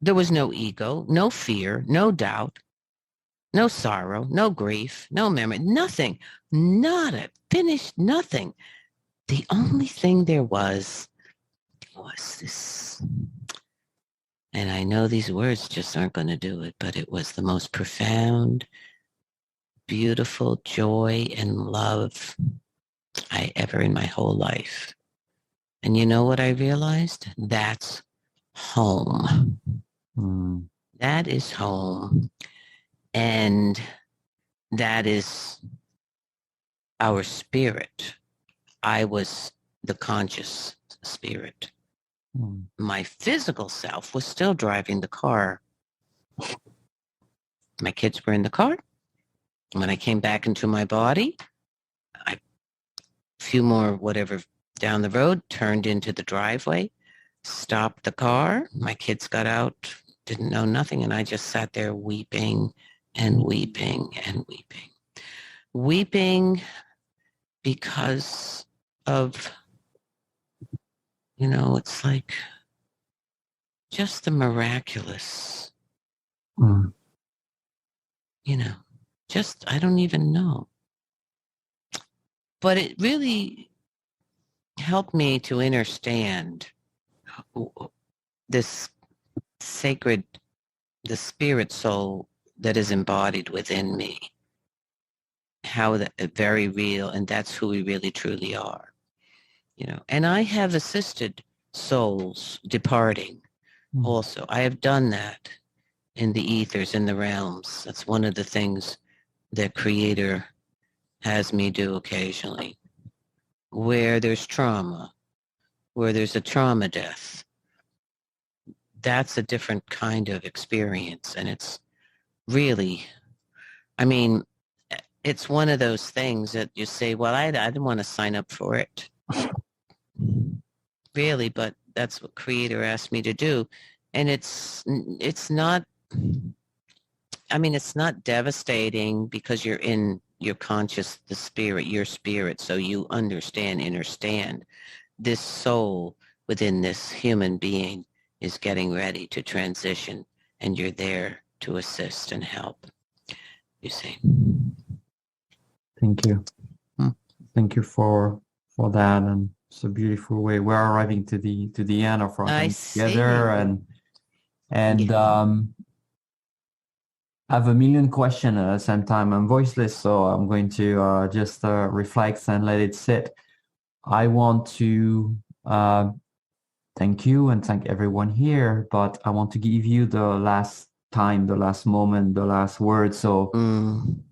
There was no ego, no fear, no doubt, no sorrow, no grief, no memory, nothing, nada, finished, nothing. The only thing there was this, and I know these words just aren't going to do it, but it was the most profound, beautiful joy and love I ever in my whole life. And you know what I realized? That's home. That is home. And that is our spirit. I was the conscious spirit. My physical self was still driving the car. My kids were in the car. When I came back into my body, a few more whatever down the road, turned into the driveway, stopped the car. My kids got out, didn't know nothing, and I just sat there weeping and weeping and weeping. Weeping because of, it's like just the miraculous, just, I don't even know. But it really helped me to understand this sacred, the spirit soul that is embodied within me, how that very real, and that's who we really truly are. And I have assisted souls departing also. I have done that in the ethers, in the realms. That's one of the things that Creator has me do occasionally. Where there's trauma, where there's a trauma death, that's a different kind of experience. And it's really, it's one of those things that you say, well, I didn't want to sign up for it. Really, but that's what Creator asked me to do. And it's not, it's not devastating because you're in your conscious, the spirit, your spirit, so you understand this soul within this human being is getting ready to transition, and you're there to assist and help, you see. Thank you. Thank you for that, and it's a beautiful way. We're arriving to the end of our time together, and I have a million questions at the same time. I'm voiceless, so I'm going to just reflect and let it sit. I want to thank you and thank everyone here, but I want to give you the last time, the last moment, the last word. So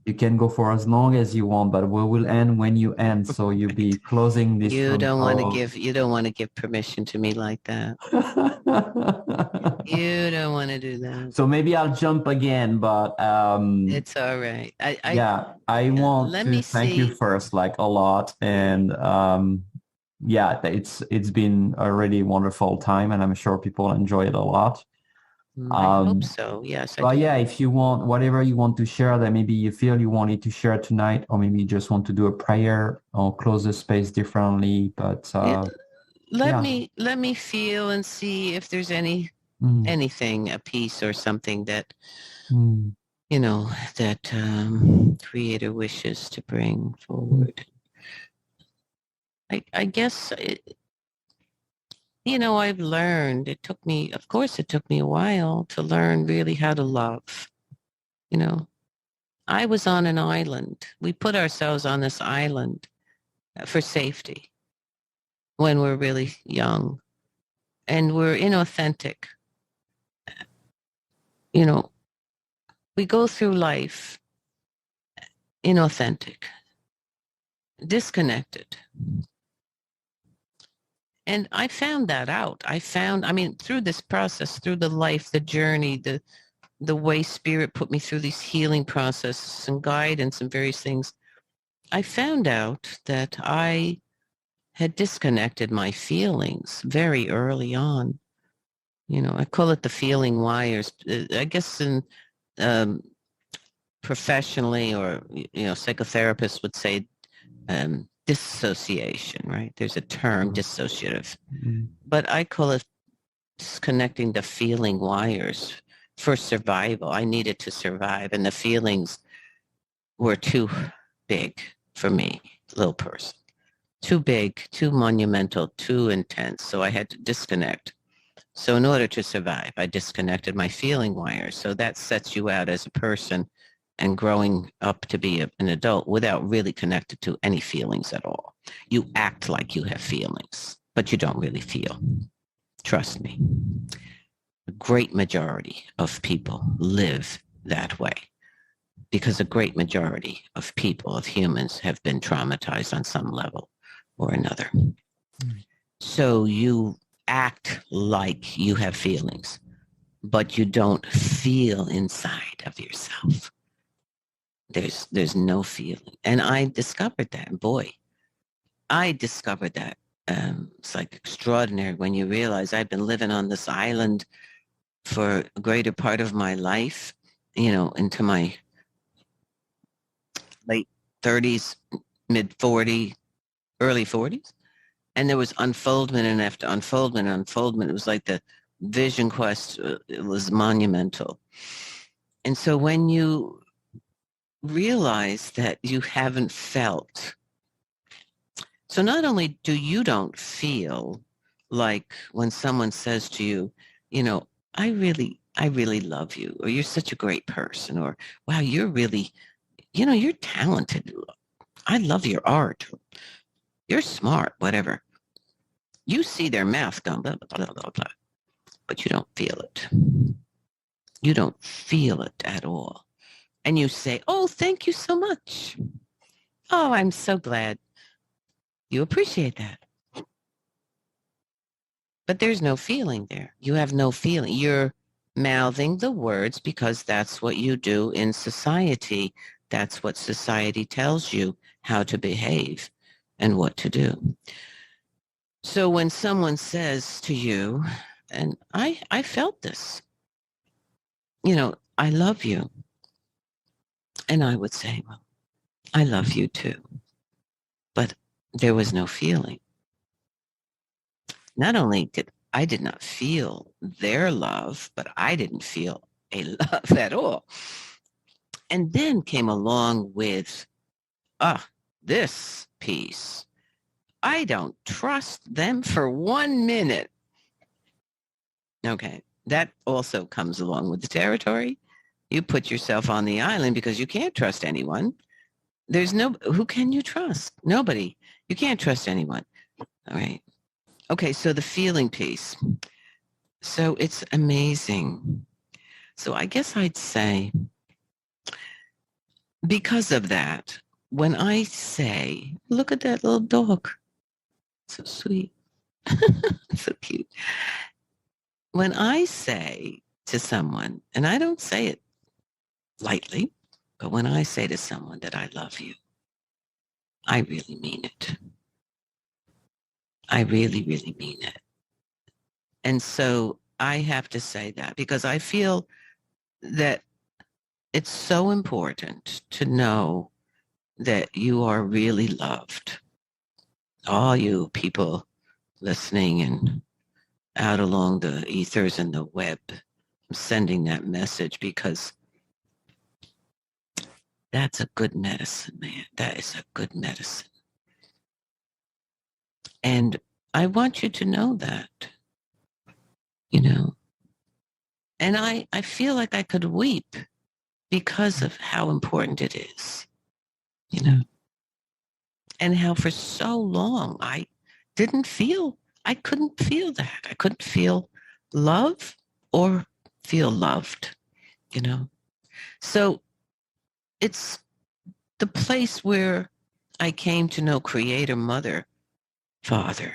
you can go for as long as you want, but we will end when you end. So you'll be closing this. You don't want to give permission to me like that. You don't want to do that. So maybe I'll jump again, but it's all right. I want to thank you first, like a lot, and it's been a really wonderful time, and I'm sure people enjoy it a lot. I hope so. Yes. But yeah, if you want, whatever you want to share that maybe you feel you wanted to share tonight, or maybe you just want to do a prayer or close the space differently. But let me feel and see if there's anything, a piece or something that that Creator wishes to bring forward. I guess I've learned, it took me a while to learn really how to love. I was on an island. We put ourselves on this island for safety when we're really young, and we're inauthentic. We go through life inauthentic, disconnected. And I found that out. Through this process, through the life, the journey, the way Spirit put me through these healing processes and guidance and various things, I found out that I had disconnected my feelings very early on. I call it the feeling wires. I guess in professionally, or psychotherapists would say dissociation, right? There's a term, dissociative, but I call it disconnecting the feeling wires for survival. I needed to survive, and the feelings were too big for me, little person. Too big, too monumental, too intense. So I had to disconnect. So in order to survive, I disconnected my feeling wires. So that sets you out as a person and growing up to be an adult without really connected to any feelings at all. You act like you have feelings, but you don't really feel. Trust me. A great majority of people live that way because a great majority of people, of humans, have been traumatized on some level or another. So you act like you have feelings, but you don't feel inside of yourself. There's no feeling. And I discovered that. Boy, I discovered that. It's like extraordinary when you realize I've been living on this island for a greater part of my life, into my late 30s, mid 40s, early 40s. And there was unfoldment, and after unfoldment, it was like the vision quest. It was monumental. And so when you realize that you haven't felt, so not only do you don't feel like when someone says to you, I really love you, or you're such a great person, or wow, you're really, you're talented. I love your art. You're smart, whatever. You see their mouth going, blah, blah, blah, blah, blah, but you don't feel it. You don't feel it at all. And you say, oh, thank you so much. Oh, I'm so glad. You appreciate that. But there's no feeling there. You have no feeling. You're mouthing the words because that's what you do in society. That's what society tells you how to behave and what to do. So when someone says to you, and I felt this, I love you. And I would say, well, I love you too. But there was no feeling. Not only did not feel their love, but I didn't feel a love at all. And then came along with, this piece. I don't trust them for 1 minute. Okay, that also comes along with the territory. You put yourself on the island because you can't trust anyone. Who can you trust? Nobody. You can't trust anyone. All right. Okay, so the feeling piece. So it's amazing. So I guess I'd say, because of that, when I say, look at that little dog. So sweet. So cute. When I say to someone, and I don't say it lightly, but when I say to someone that I love you, I really mean it. I really, really mean it. And so I have to say that because I feel that it's so important to know that you are really loved. All you people listening and out along the ethers and the web, I'm sending that message because that's a good medicine, man. That is a good medicine. And I want you to know that, And I feel like I could weep because of how important it is, And how for so long I couldn't feel that. I couldn't feel love or feel loved, So it's the place where I came to know Creator, Mother, Father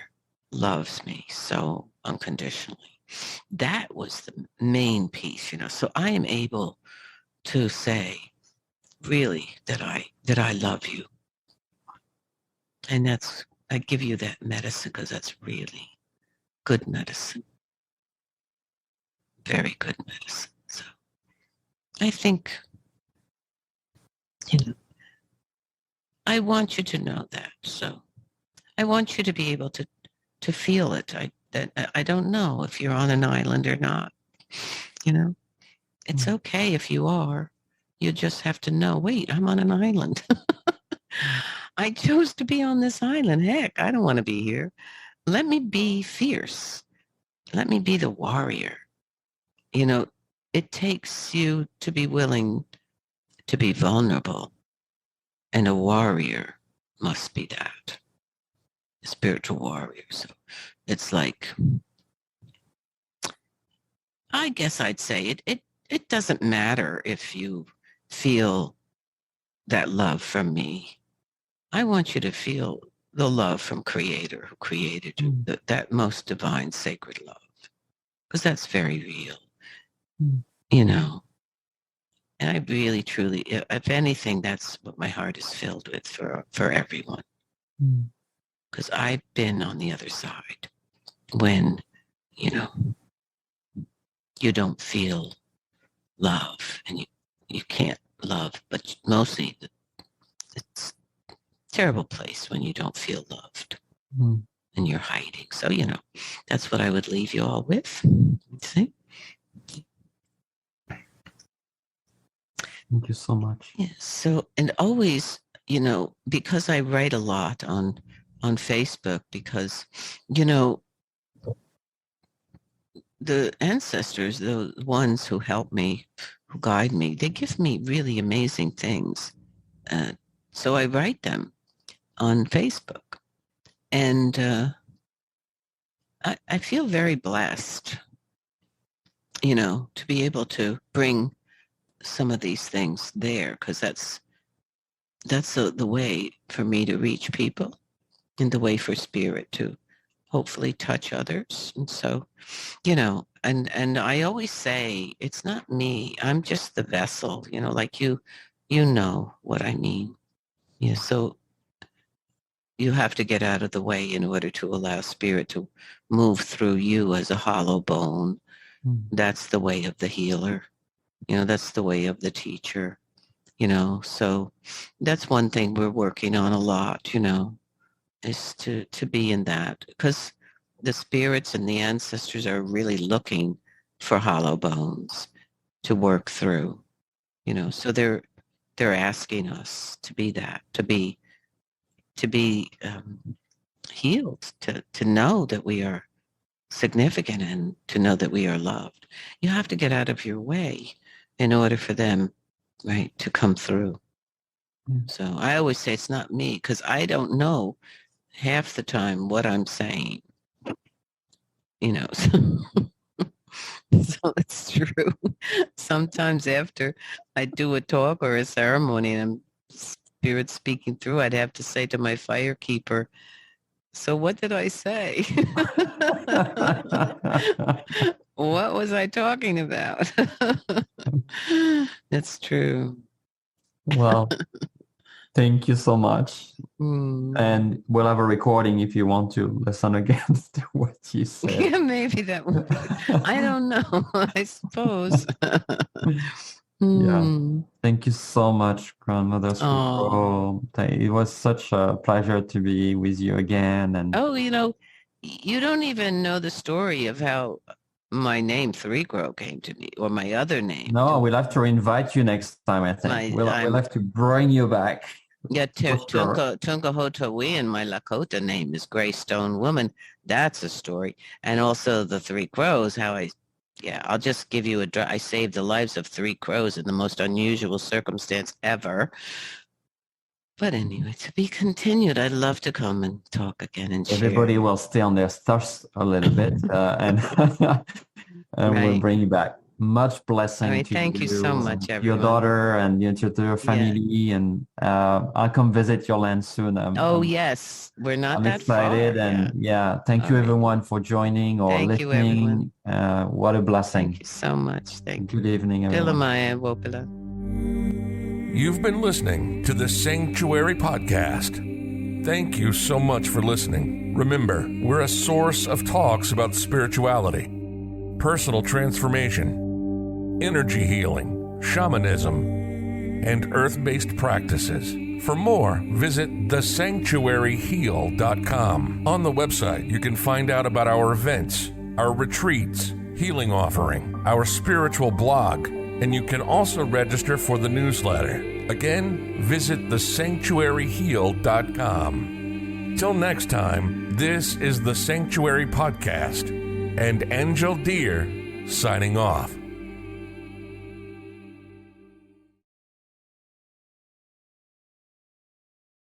loves me so unconditionally. That was the main piece, So I am able to say, really, that I love you. And I give you that medicine because that's really good medicine. Very good medicine. So I think, I want you to know that. So I want you to be able to feel it. I don't know if you're on an island or not. It's okay if you are. You just have to know, wait, I'm on an island. I chose to be on this island. Heck, I don't want to be here. Let me be fierce. Let me be the warrior. It takes you to be willing to be vulnerable. And a warrior must be that. A spiritual warrior. So it's like, I guess I'd say it doesn't matter if you feel that love from me. I want you to feel the love from Creator who created you, that most divine sacred love, because that's very real, And I really, truly, if anything, that's what my heart is filled with for everyone. Because I've been on the other side when, you don't feel love and you can't love, but mostly it's a terrible place when you don't feel loved and you're hiding. So, that's what I would leave you all with. See? Thank you so much. Yes. So, and always, because I write a lot on Facebook, because, the ancestors, the ones who help me, who guide me, they give me really amazing things. So I write them on Facebook. And I feel very blessed, to be able to bring some of these things there, because that's the way for me to reach people and the way for spirit to hopefully touch others. And so, and I always say, it's not me. I'm just the vessel, like you know what I mean. Yeah. So you have to get out of the way in order to allow spirit to move through you as a hollow bone. That's the way of the healer. That's the way of the teacher. So that's one thing we're working on a lot, is to be in that, because the spirits and the ancestors are really looking for hollow bones to work through, so they're asking us to be that, to be healed, to know that we are significant and to know that we are loved. You have to get out of your way in order for them, right, to come through. So I always say it's not me, because I don't know half the time what I'm saying, so it's true. Sometimes after I do a talk or a ceremony and spirit speaking through, I'd have to say to my firekeeper, so what did I say? What was I talking about? That's true. Well, thank you so much. And we'll have a recording if you want to listen again to what you said. Yeah, maybe that would be good. I don't know. I suppose. Yeah. Thank you so much, Grandmother Threecrow. It was such a pleasure to be with you again. And you don't even know the story of how my name Threecrow came to me, or my other name. No, we'll have to invite you next time, I think. We'll have to bring you back. Yeah, Tunka Hotawi, and my Lakota name is Greystone Woman. That's a story. And also the Three Crows, I'll just give you I saved the lives of 3 crows in the most unusual circumstance ever. But anyway, to be continued. I'd love to come and talk again and Everybody share. will stay on their stuffs a little bit, and we'll bring you back. Much blessing to thank you so much, everyone. Your daughter and to your family. Yeah. And I'll come visit your land soon. Yes, we're not that excited, far. And thank you everyone for joining or thank listening. You, everyone. What a blessing! Thank you so much. Thank you. Good evening, everyone. You've been listening to the Sanctuary Podcast. Thank you so much for listening. Remember, we're a source of talks about spirituality, personal transformation, energy healing, shamanism, and earth-based practices. For more, visit thesanctuaryheal.com. On the website, you can find out about our events, our retreats, healing offering, our spiritual blog, and you can also register for the newsletter. Again, visit thesanctuaryheal.com. Till next time, this is the Sanctuary Podcast, and Angel Deer signing off.